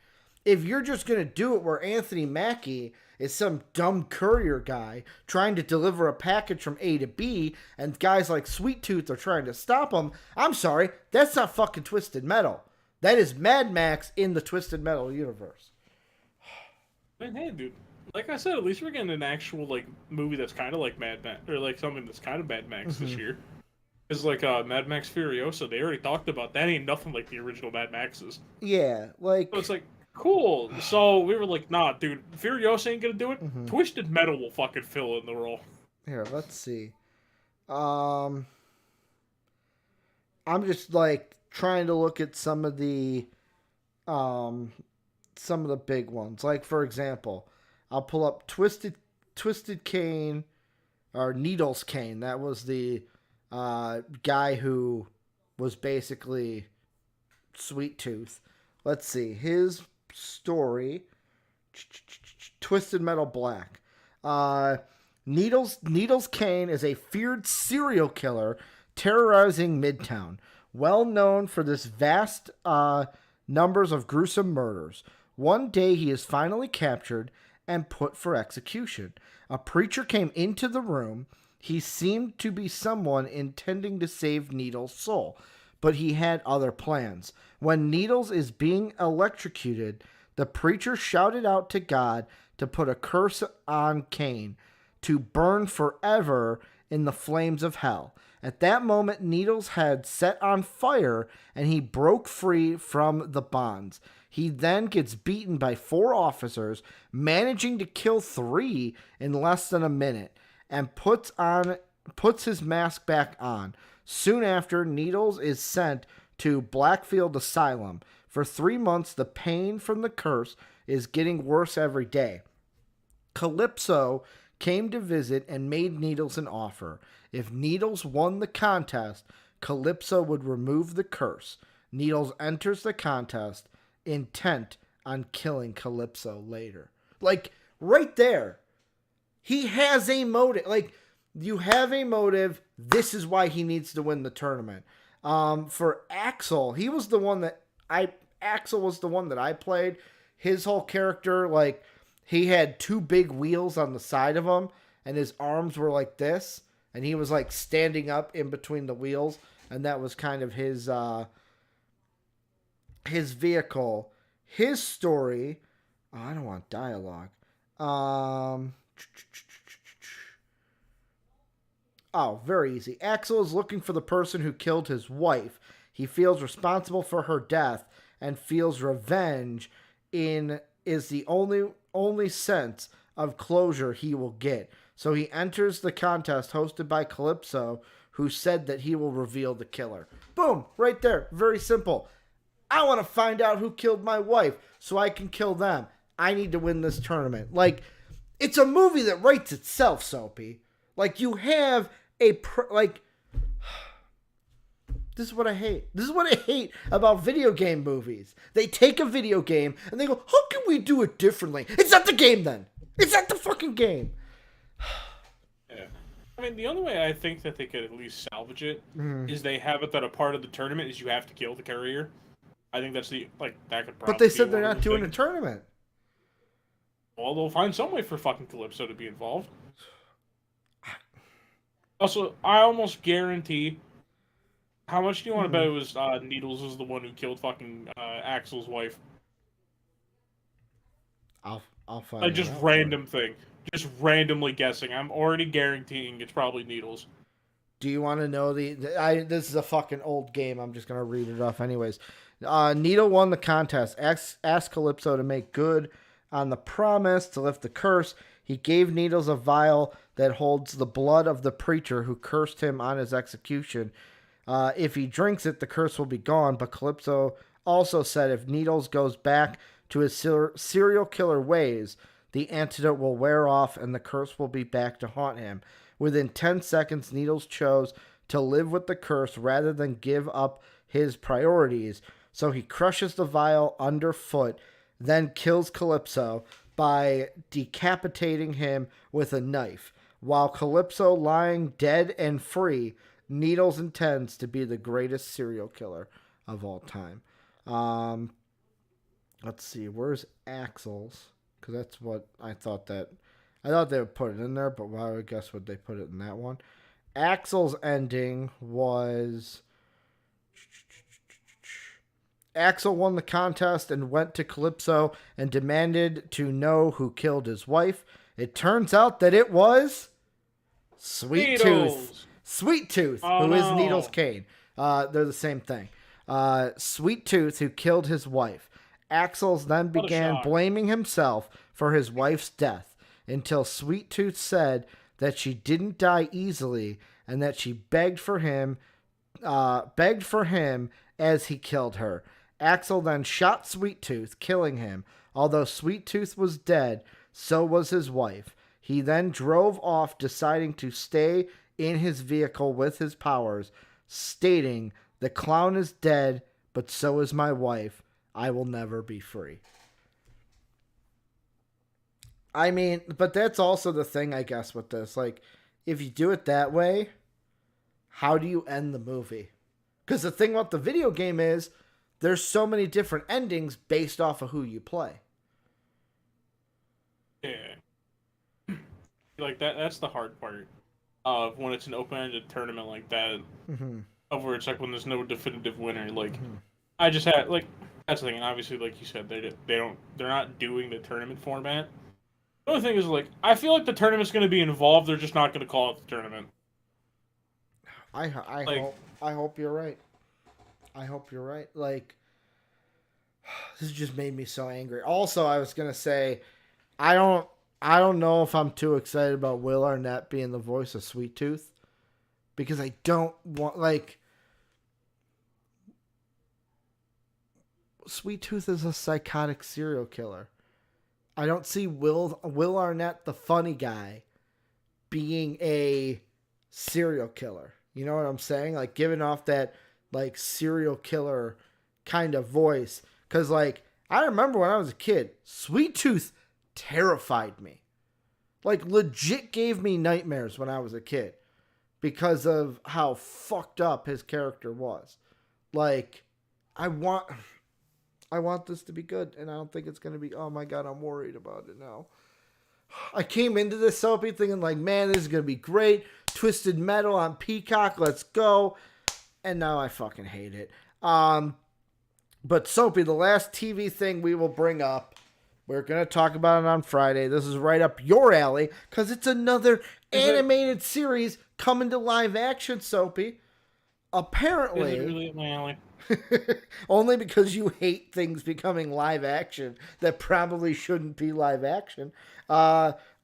If you're just going to do it where Anthony Mackie is some dumb courier guy trying to deliver a package from A to B, and guys like Sweet Tooth are trying to stop him, I'm sorry, that's not fucking Twisted Metal. That is Mad Max in the Twisted Metal universe.
Man, hey, dude. Like I said, at least we're getting an actual like movie that's kind of like Mad Max, or like something that's kind of Mad Max this year. It's like Mad Max Furiosa. They already talked about that. Ain't nothing like the original Mad Maxes.
Yeah, like
so it's like cool. So we were like, nah, dude, Furiosa ain't gonna do it. Twisted Metal will fucking fill in the role.
Here, let's see. I'm just like trying to look at some of the big ones. Like for example, I'll pull up Twisted Kane, or Needles Kane. That was the guy who was basically Sweet Tooth. Let's see. His story. Twisted Metal Black. Needles Kane is a feared serial killer terrorizing Midtown. Well known for this vast numbers of gruesome murders. One day he is finally captured and put for execution. A preacher came into the room. He seemed to be someone intending to save Needles' soul, but he had other plans. When Needles is being electrocuted, the preacher shouted out to God to put a curse on Kane, to burn forever in the flames of hell. At that moment, Needles' head set on fire, and he broke free from the bonds. He then gets beaten by 4 officers, managing to kill 3 in less than a minute, and puts his mask back on. Soon after, Needles is sent to Blackfield Asylum. For 3 months, the pain from the curse is getting worse every day. Calypso came to visit and made Needles an offer. If Needles won the contest, Calypso would remove the curse. Needles enters the contest, intent on killing Calypso later. Like, right there. He has a motive. Like, you have a motive. This is why he needs to win the tournament. For Axel, he was the one that Axel was the one that I played. His whole character, like, he had two big wheels on the side of him, and his arms were like this, and he was like standing up in between the wheels, and that was kind of his vehicle. His story. Oh, I don't want dialogue. Oh, very easy. Axel is looking for the person who killed his wife. He feels responsible for her death and feels revenge is the only sense of closure he will get. So he enters the contest hosted by Calypso, who said that he will reveal the killer. Boom, right there. Very simple. I want to find out who killed my wife so I can kill them. I need to win this tournament. Like, it's a movie that writes itself, Soapy. Like, you have this is what I hate. This is what I hate about video game movies. They take a video game and they go, how can we do it differently? It's not the game then. It's not the fucking game.
Yeah. I mean, the only way I think that they could at least salvage it is they have it that a part of the tournament is you have to kill the carrier. I think that's that could probably.
But they said
be
they're
one of
not
the
doing
things.
a tournament.
Well, they'll find some way for fucking Calypso to be involved. Also, I almost guarantee. How much do you want to bet it was Needles was the one who killed fucking Axel's wife?
I'll find
Like, just
out.
random thing. Just randomly guessing. I'm already guaranteeing it's probably Needles.
Do you want to know this is a fucking old game. I'm just going to read it off anyways. Needle won the contest. Asked Calypso to make good on the promise to lift the curse. He gave Needles a vial that holds the blood of the preacher who cursed him on his execution. If he drinks it, the curse will be gone. But Calypso also said if Needles goes back to his serial killer ways, the antidote will wear off and the curse will be back to haunt him. Within 10 seconds, Needles chose to live with the curse rather than give up his priorities. So he crushes the vial underfoot, then kills Calypso by decapitating him with a knife. While Calypso lying dead and free, Needles intends to be the greatest serial killer of all time. Let's see, where's Axel's? Because that's what I thought they would put it in there, but why would I guess would they put it in that one? Axel's ending was Axel won the contest and went to Calypso and demanded to know who killed his wife. It turns out that it was Sweet Tooth. Sweet Tooth, who is Needles Kane. They're the same thing. Sweet Tooth, who killed his wife. Axels then began blaming himself for his wife's death until Sweet Tooth said that she didn't die easily and that she begged for him as he killed her. Axel then shot Sweet Tooth, killing him. Although Sweet Tooth was dead, so was his wife. He then drove off, deciding to stay in his vehicle with his powers, stating, "The clown is dead, but so is my wife. I will never be free." I mean, but that's also the thing, I guess, with this. Like, if you do it that way, how do you end the movie? Because the thing about the video game is, there's so many different endings based off of who you play.
Yeah. Like, that's the hard part of when it's an open-ended tournament like that, of where it's like when there's no definitive winner. Like, I just had, like, that's the thing, and obviously, like you said, they're not doing the tournament format. The other thing is, like, I feel like the tournament's going to be involved, they're just not going to call it the tournament.
I hope you're right. I hope you're right. Like, this just made me so angry. Also, I was gonna say, I don't know if I'm too excited about Will Arnett being the voice of Sweet Tooth, because I don't want, like, Sweet Tooth is a psychotic serial killer. I don't see Will Arnett, the funny guy, being a serial killer. You know what I'm saying? Like giving off that like serial killer kind of voice. Cause like I remember when I was a kid, Sweet Tooth terrified me. Like legit gave me nightmares when I was a kid because of how fucked up his character was. Like I want this to be good, and I don't think it's gonna be. Oh my god, I'm worried about it now. I came into this Soapy thinking like, man, this is gonna be great. Twisted Metal on Peacock, let's go. And now I fucking hate it. But Soapy, the last TV thing we will bring up, we're gonna talk about it on Friday. This is right up your alley because it's another animated series coming to live action. Soapy, apparently,
is it really my alley?
Only because you hate things becoming live action that probably shouldn't be live action.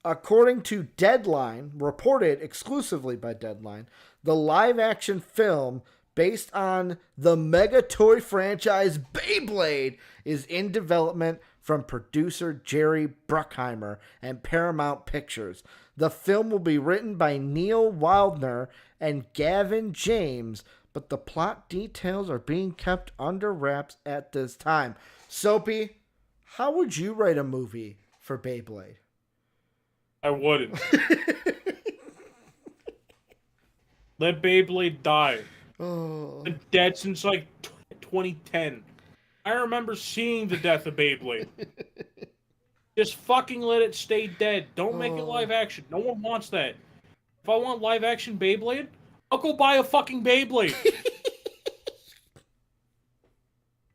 According to Deadline, reported exclusively by Deadline, the live action film based on the mega toy franchise Beyblade is in development from producer Jerry Bruckheimer and Paramount Pictures. The film will be written by Neil Wildner and Gavin James, but the plot details are being kept under wraps at this time. Soapy, how would you write a movie for Beyblade?
I wouldn't. Let Beyblade die.
Oh.
Been dead since like 2010. I remember seeing the death of Beyblade. Just fucking let it stay dead. Don't make it live action. No one wants that. If I want live action Beyblade, I'll go buy a fucking Beyblade.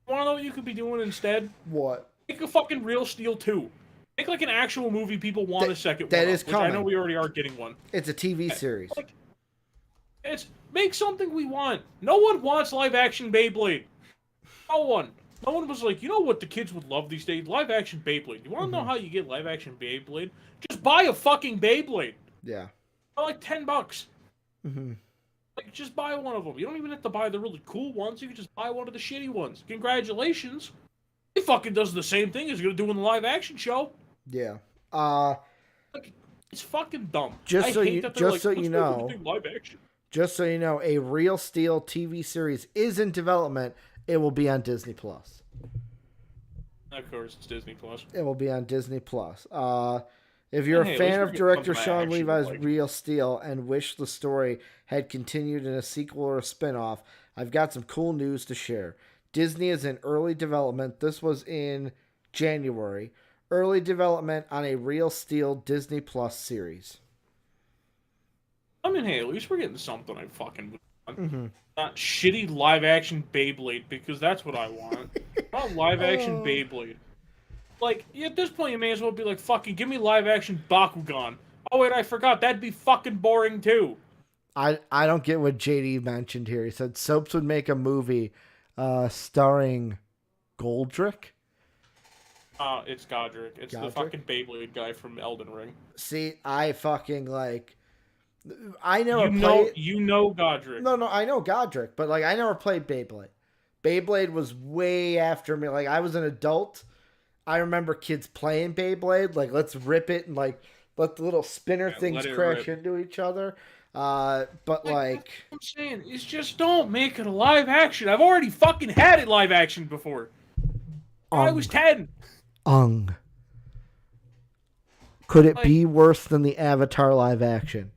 Wanna know what you could be doing instead?
What?
Make a fucking Real Steel 2. Make like an actual movie people want a second
that
one
is
of,
coming.
I know we already are getting one.
It's a TV series.
Like, make something we want. No one wants live action Beyblade. No one. No one was like, you know what the kids would love these days? Live action Beyblade. You want to know how you get live action Beyblade? Just buy a fucking Beyblade.
Yeah.
For like $10.
Mm-hmm.
Like, just buy one of them. You don't even have to buy the really cool ones. You can just buy one of the shitty ones. Congratulations. He fucking does the same thing as he's gonna do in the live action show.
Yeah.
Like, it's fucking dumb.
Just so you know,
live action.
Just so you know, a Real Steel TV series is in development. It will be on Disney Plus.
Of course, it's Disney Plus.
It will be on Disney Plus. If you're a fan of director Sean Levi's Real Steel and wish the story had continued in a sequel or a spinoff, I've got some cool news to share. Disney is in early development. This was in January. Early development on a Real Steel Disney Plus series.
I mean, hey, at least we're getting something I fucking want. Mm-hmm. Not shitty live-action Beyblade, because that's what I want. Not live-action Beyblade. Like, at this point, you may as well be like, fucking, give me live-action Bakugan. Oh, wait, I forgot. That'd be fucking boring, too.
I don't get what JD mentioned here. He said Soaps would make a movie starring Goldrick.
It's Godric. It's Godric? The fucking Beyblade guy from Elden Ring.
See, I fucking like... I never
You know Godric.
No, I know Godric, but like I never played Beyblade. Beyblade was way after me. Like I was an adult. I remember kids playing Beyblade. Like let's rip it and like let the little spinner things crash into each other. But like
what I'm saying is just don't make it a live action. I've already fucking had it live action before. I was 10.
Could it be worse than the Avatar live action?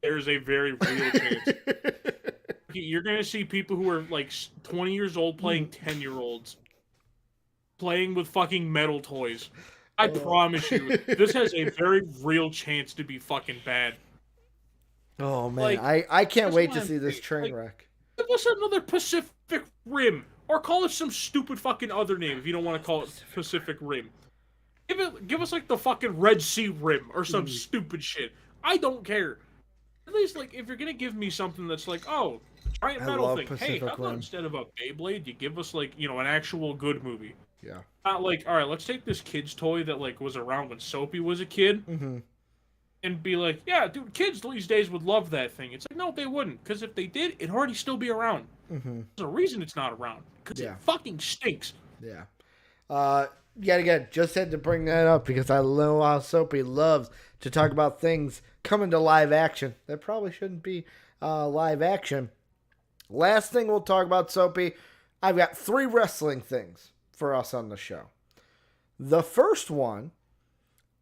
There's a very real chance. You're going to see people who are like 20 years old playing 10-year-olds. Playing with fucking metal toys. I promise you, this has a very real chance to be fucking bad.
Oh, man. Like, I can't wait to see this train wreck.
Give us another Pacific Rim. Or call it some stupid fucking other name if you don't want to call it Pacific Rim. Give us like the fucking Red Sea Rim or some stupid shit. I don't care. At least, like, if you're gonna give me something that's like, oh, giant metal thing. Hey, how about instead of a Beyblade, you give us like, an actual good movie.
Yeah.
Not like, all right, let's take this kid's toy that like was around when Soapy was a kid, and be like, yeah, dude, kids these days would love that thing. It's like, no, they wouldn't, because if they did, it'd already still be around. There's a reason it's not around, because it fucking stinks.
Yeah. yet again, just had to bring that up because I know how Soapy loves to talk about things coming to live action that probably shouldn't be live action. Last thing we'll talk about, Soapy, I've got 3 wrestling things for us on the show. The first one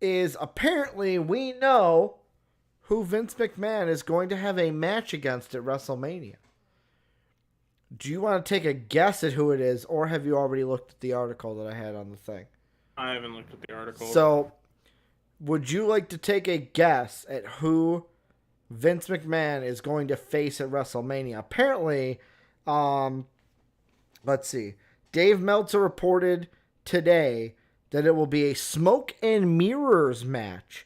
is apparently we know who Vince McMahon is going to have a match against at WrestleMania. Do you want to take a guess at who it is, or have you already looked at the article that I had on the thing?
I haven't looked at the article.
So, would you like to take a guess at who Vince McMahon is going to face at WrestleMania? Apparently, let's see. Dave Meltzer reported today that it will be a smoke and mirrors match.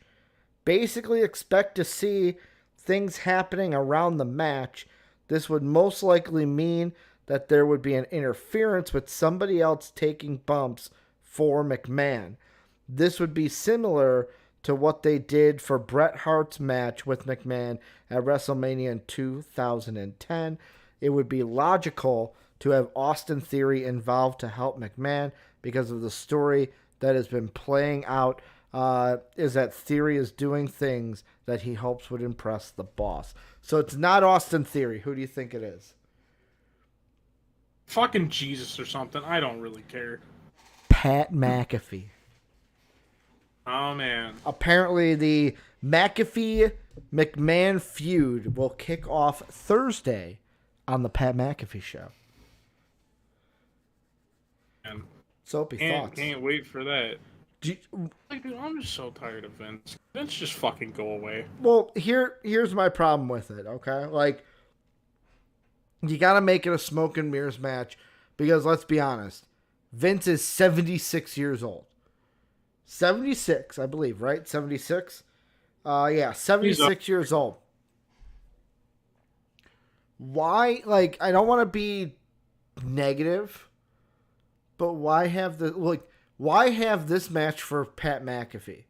Basically, expect to see things happening around the match. This would most likely mean that there would be an interference with somebody else taking bumps for McMahon. This would be similar to what they did for Bret Hart's match with McMahon at WrestleMania in 2010. It would be logical to have Austin Theory involved to help McMahon because of the story that has been playing out is that Theory is doing things that he hopes would impress the boss. So it's not Austin Theory. Who do you think it is?
Fucking Jesus or something. I don't really care.
Pat McAfee.
Oh, man.
Apparently the McAfee-McMahon feud will kick off Thursday on the Pat McAfee show.
Man.
Soapy thoughts.
Can't wait for that.
Dude,
I'm just so tired of Vince. Vince, just fucking go away.
Well, here's my problem with it, okay? Like, you got to make it a smoke and mirrors match because, let's be honest, Vince is 76 years old. 76, I believe, right? 76? Yeah, 76 years old. Why, like, I don't want to be negative, but why have this match for Pat McAfee?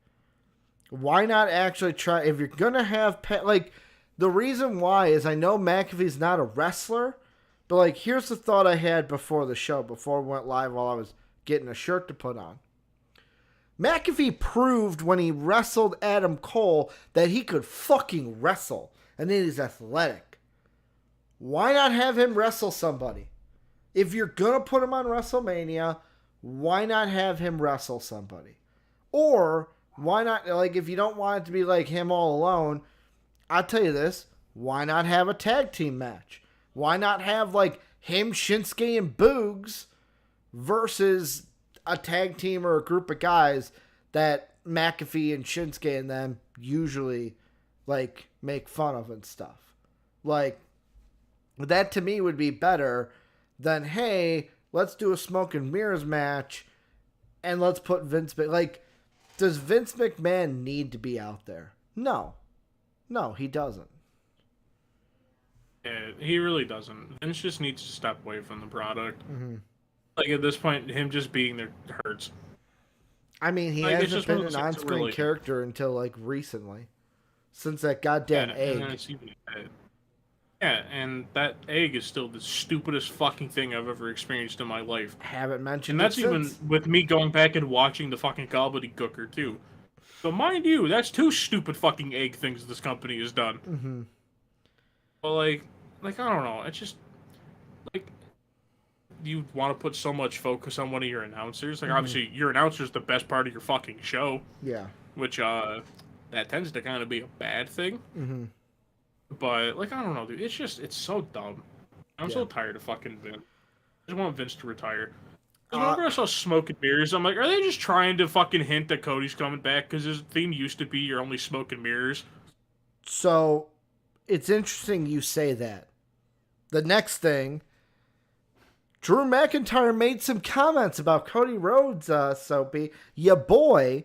Why not actually try, if you're going to have Pat, like, the reason why is I know McAfee's not a wrestler, but, like, here's the thought I had before the show, before we went live while I was getting a shirt to put on. McAfee proved when he wrestled Adam Cole that he could fucking wrestle, and that he's athletic. Why not have him wrestle somebody? If you're going to put him on WrestleMania, why not have him wrestle somebody? Or, why not, like, if you don't want it to be like him all alone, I'll tell you this, why not have a tag team match? Why not have, like, him, Shinsuke, and Boogs versus a tag team or a group of guys that McAfee and Shinsuke and them usually, like, make fun of and stuff? Like, that to me would be better than, hey, let's do a smoke and mirrors match and let's put Vince... Like, does Vince McMahon need to be out there? No. No, he doesn't.
Yeah, he really doesn't. Vince just needs to step away from the product.
Mm-hmm.
Like, at this point, him just being there hurts.
I mean, he hasn't been an on-screen character until, like, recently. Since that goddamn egg.
Yeah, and that egg is still the stupidest fucking thing I've ever experienced in my life.
Haven't mentioned
it since. And that's even with me going back and watching the fucking gobbledygooker, too. So mind you, that's 2 stupid fucking egg things this company has done.
Mm-hmm.
But, like, I don't know. It's just, like, you want to put so much focus on one of your announcers. Like, obviously, your announcer's the best part of your fucking show.
Yeah. Which,
that tends to kind of be a bad thing.
Mm-hmm.
But, like, I don't know, dude. It's so dumb. I'm so tired of fucking Vince. I just want Vince to retire. Whenever I saw Smoke and Mirrors, I'm like, are they just trying to fucking hint that Cody's coming back? Because his theme used to be you're only smoke and mirrors.
So, it's interesting you say that. The next thing, Drew McIntyre made some comments about Cody Rhodes, Soapy. Ya boy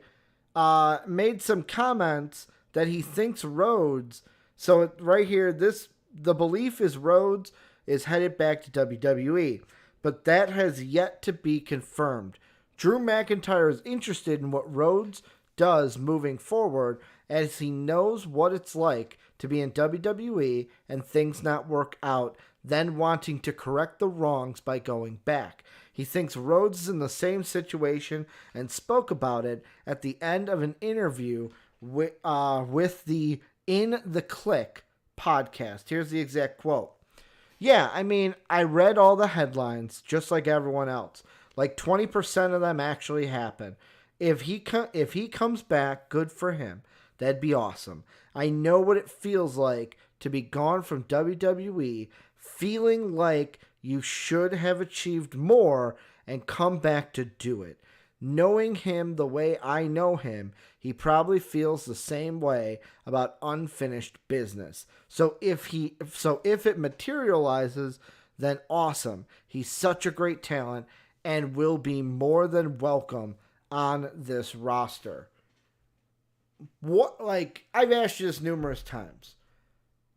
made some comments that he thinks Rhodes... So right here, the belief is Rhodes is headed back to WWE, but that has yet to be confirmed. Drew McIntyre is interested in what Rhodes does moving forward, as he knows what it's like to be in WWE and things not work out, then wanting to correct the wrongs by going back. He thinks Rhodes is in the same situation and spoke about it at the end of an interview with the In the Click podcast. Here's the exact quote. Yeah, I mean, I read all the headlines just like everyone else. Like 20% of them actually happen. If he comes back, good for him. That'd be awesome. I know what it feels like to be gone from WWE, feeling like you should have achieved more and come back to do it. Knowing him the way I know him, he probably feels the same way about unfinished business. So if it materializes, then awesome. He's such a great talent and will be more than welcome on this roster. What, like, I've asked you this numerous times.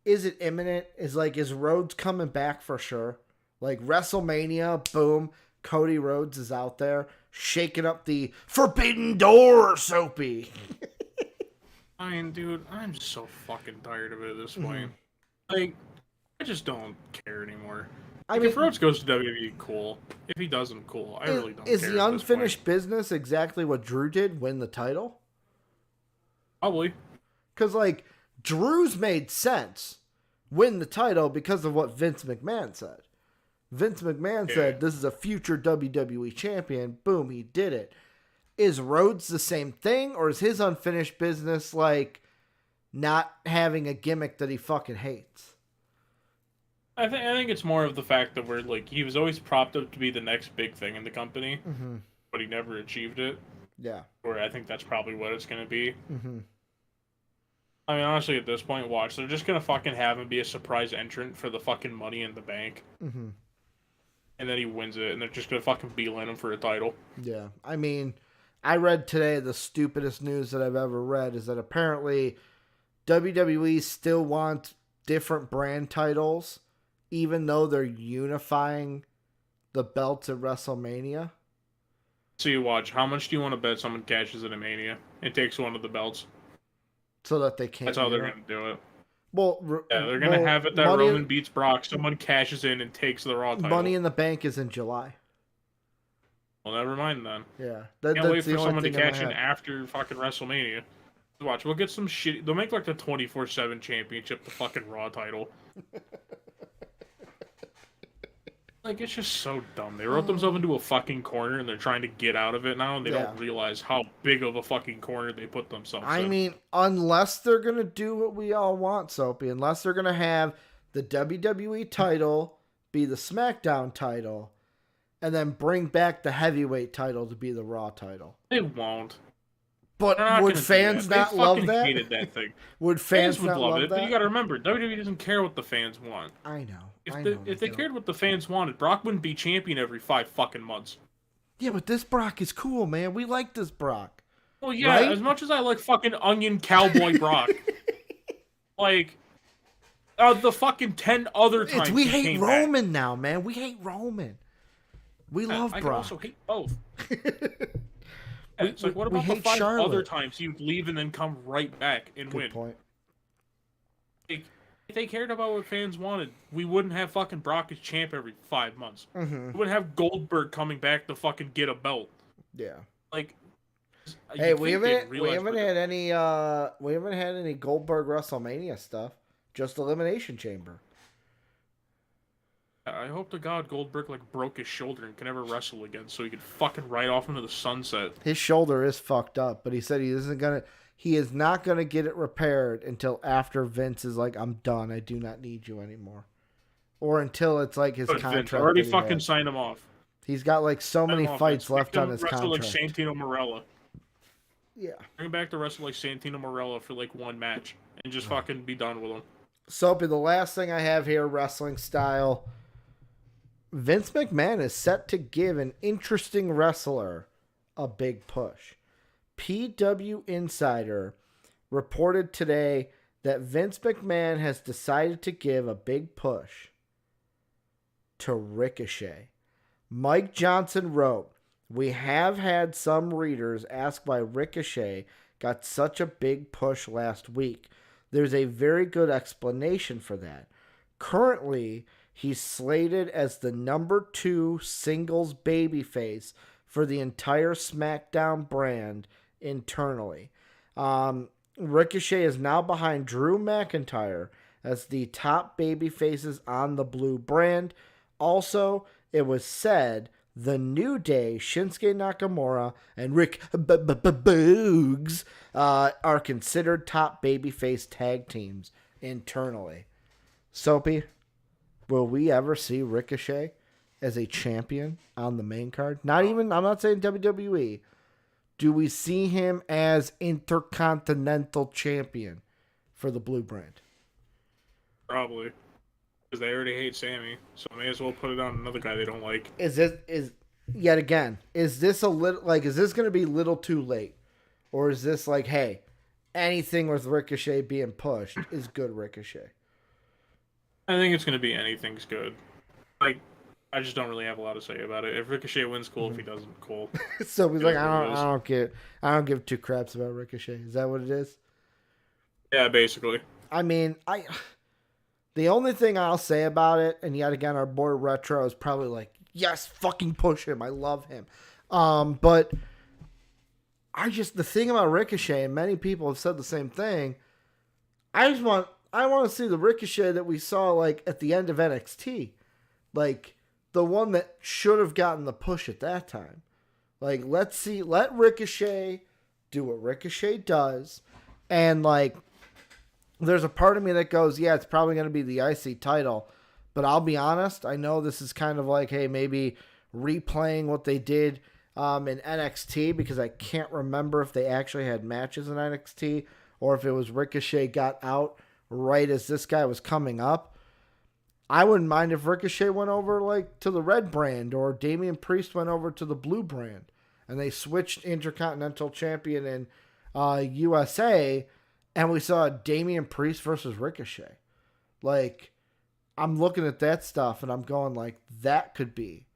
Is it imminent? Is Rhodes coming back for sure? Like WrestleMania, boom, Cody Rhodes is out there shaking up the forbidden door, Soapy.
I mean, dude, I'm so fucking tired of it at this point. Like, I just don't care anymore. If Rhodes goes to WWE, cool. If he doesn't, cool. I really don't care.
Is the unfinished business exactly what Drew did? Win the title?
Probably.
Because, like, Drew's made sense. Win the title because of what Vince McMahon said. Vince McMahon said, this is a future WWE champion. Boom, he did it. Is Rhodes the same thing? Or is his unfinished business, like, not having a gimmick that he fucking hates?
I think it's more of the fact that he was always propped up to be the next big thing in the company, but he never achieved it.
Yeah.
Or I think that's probably what it's going to be. I mean, honestly, at this point, watch. They're just going to fucking have him be a surprise entrant for the fucking Money in the Bank. And then he wins it, and they're just going to fucking beeline him for a title.
Yeah. I mean, I read today the stupidest news that I've ever read is that apparently WWE still wants different brand titles, even though they're unifying the belts at WrestleMania.
So you watch. How much do you want to bet someone cashes in a Mania and takes one of the belts?
So that they can't.
That's how they're going to do it.
Well,
they're going to have it that Roman beats Brock, someone cashes in and takes the Raw title.
Money in the Bank is in July.
Well, never mind then.
Yeah.
Can't wait for someone to cash in after fucking WrestleMania. Watch, we'll get some shit. They'll make like the 24/7 championship the fucking Raw title. Like, it's just so dumb. They wrote themselves into a fucking corner, and they're trying to get out of it now, and they don't realize how big of a fucking corner they put themselves in.
I mean, unless they're going to do what we all want, Soapy, unless they're going to have the WWE title be the SmackDown title, and then bring back the heavyweight title to be the Raw title.
They won't.
But would fans not love that?
Hated that thing.
Would fans not love it?
But you got to remember, WWE doesn't care what the fans want.
I know.
If they cared what the fans wanted, Brock wouldn't be champion every 5 fucking months.
Yeah, but this Brock is cool, man. We like this Brock.
Well, yeah, right? As much as I like fucking Onion Cowboy Brock, like the fucking 10 other times
we hate Roman now, man. We hate Roman. We love Brock.
I also hate both. It's like, what about the 5 other times he'd leave and then come right back and win?
Good point.
If they cared about what fans wanted, we wouldn't have fucking Brock as champ every 5 months. We wouldn't have Goldberg coming back to fucking get a belt.
Yeah.
Like,
hey, we haven't had any Goldberg WrestleMania stuff. Just Elimination Chamber.
I hope to God Goldberg broke his shoulder and can never wrestle again, so he could fucking ride off into the sunset.
His shoulder is fucked up, but he said he is not gonna get it repaired until after Vince is like, I'm done. I do not need you anymore, or until it's like his contract.
Vince already fucking signed him off.
He's got like so many fights left on his contract.
Like Santino Marella.
Yeah.
Bring him back to wrestle like Santino Marella for like 1 match and just fucking be done with him.
Soapy, the last thing I have here, wrestling style. Vince McMahon is set to give an interesting wrestler a big push. PW Insider reported today that Vince McMahon has decided to give a big push to Ricochet. Mike Johnson wrote, "We have had some readers ask why Ricochet got such a big push last week. there's a very good explanation for that. Currently, he's slated as the number 2 singles babyface for the entire SmackDown brand internally. Ricochet is now behind Drew McIntyre as the top baby faces on the blue brand. Also, it was said the New Day, Shinsuke Nakamura, and Rick Boogs are considered top babyface tag teams internally. Soapy, will we ever see Ricochet as a champion on the main card? I'm not saying WWE. Do we see him as Intercontinental Champion for the Blue Brand?
Probably. Because they already hate Sammy, so may as well put it on another guy they don't like.
Is this going to be a little too late? Or is this like, hey, anything with Ricochet being pushed is good Ricochet?
I think it's going to be anything's good. Like, I just don't really have a lot to say about it. If Ricochet wins, cool. If he doesn't, cool.
So he's like, I don't give two craps about Ricochet. Is that what it is?
Yeah, basically.
I mean, the only thing I'll say about it, and yet again, our boy Retro is probably like, yes, fucking push him. I love him. But the thing about Ricochet, and many people have said the same thing. I want to see the Ricochet that we saw like at the end of NXT, like the one that should have gotten the push at that time. Like, let Ricochet do what Ricochet does, and like, there's a part of me that goes, yeah, it's probably going to be the IC title, but I'll be honest, I know this is kind of like, hey, maybe replaying what they did in NXT, because I can't remember if they actually had matches in NXT or if it was Ricochet got out right as this guy was coming up. I wouldn't mind if Ricochet went over like to the red brand, or Damian Priest went over to the blue brand, and they switched Intercontinental Champion in USA, and we saw Damian Priest versus Ricochet. Like, I'm looking at that stuff and I'm going like, that could be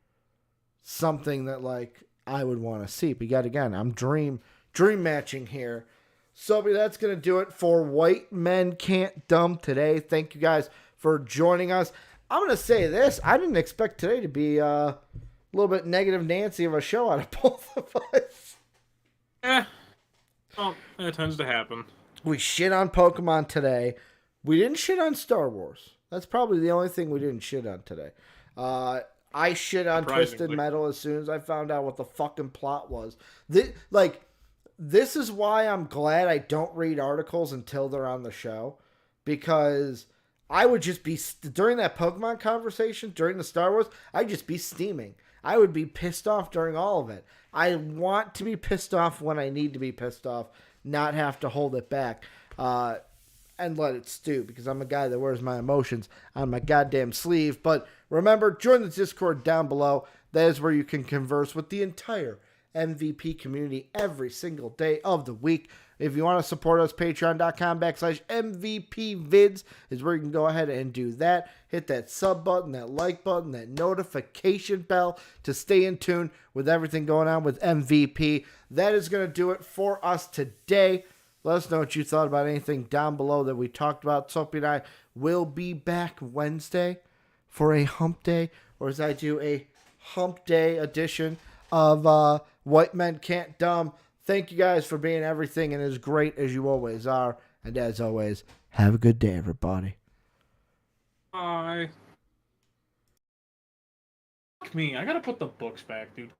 something that like I would want to see. But yet again, I'm dream matching here. So that's going to do it for White Men Can't Dumb today. Thank you guys for joining us. I'm going to say this. I didn't expect today to be a little bit negative Nancy of a show out of both of us.
Well, it tends to happen.
We shit on Pokemon today. We didn't shit on Star Wars. That's probably the only thing we didn't shit on today. I shit on Twisted Metal as soon as I found out what the fucking plot was. This is why I'm glad I don't read articles until they're on the show. Because I would just be, during that Pokemon conversation, during the Star Wars, I'd just be steaming. I would be pissed off during all of it. I want to be pissed off when I need to be pissed off, not have to hold it back and let it stew, because I'm a guy that wears my emotions on my goddamn sleeve. But remember, join the Discord down below. That is where you can converse with the entire MVP community every single day of the week. If you want to support us, patreon.com/MVPvids is where you can go ahead and do that. Hit that sub button, that like button, that notification bell to stay in tune with everything going on with MVP. That is going to do it for us today. Let us know what you thought about anything down below that we talked about. Soapy and I will be back Wednesday for a hump day, or as I do, a hump day edition of White Men Can't Dumb. Thank you guys for being everything and as great as you always are. And as always, have a good day, everybody.
Bye. Fuck me. I gotta put the books back, dude.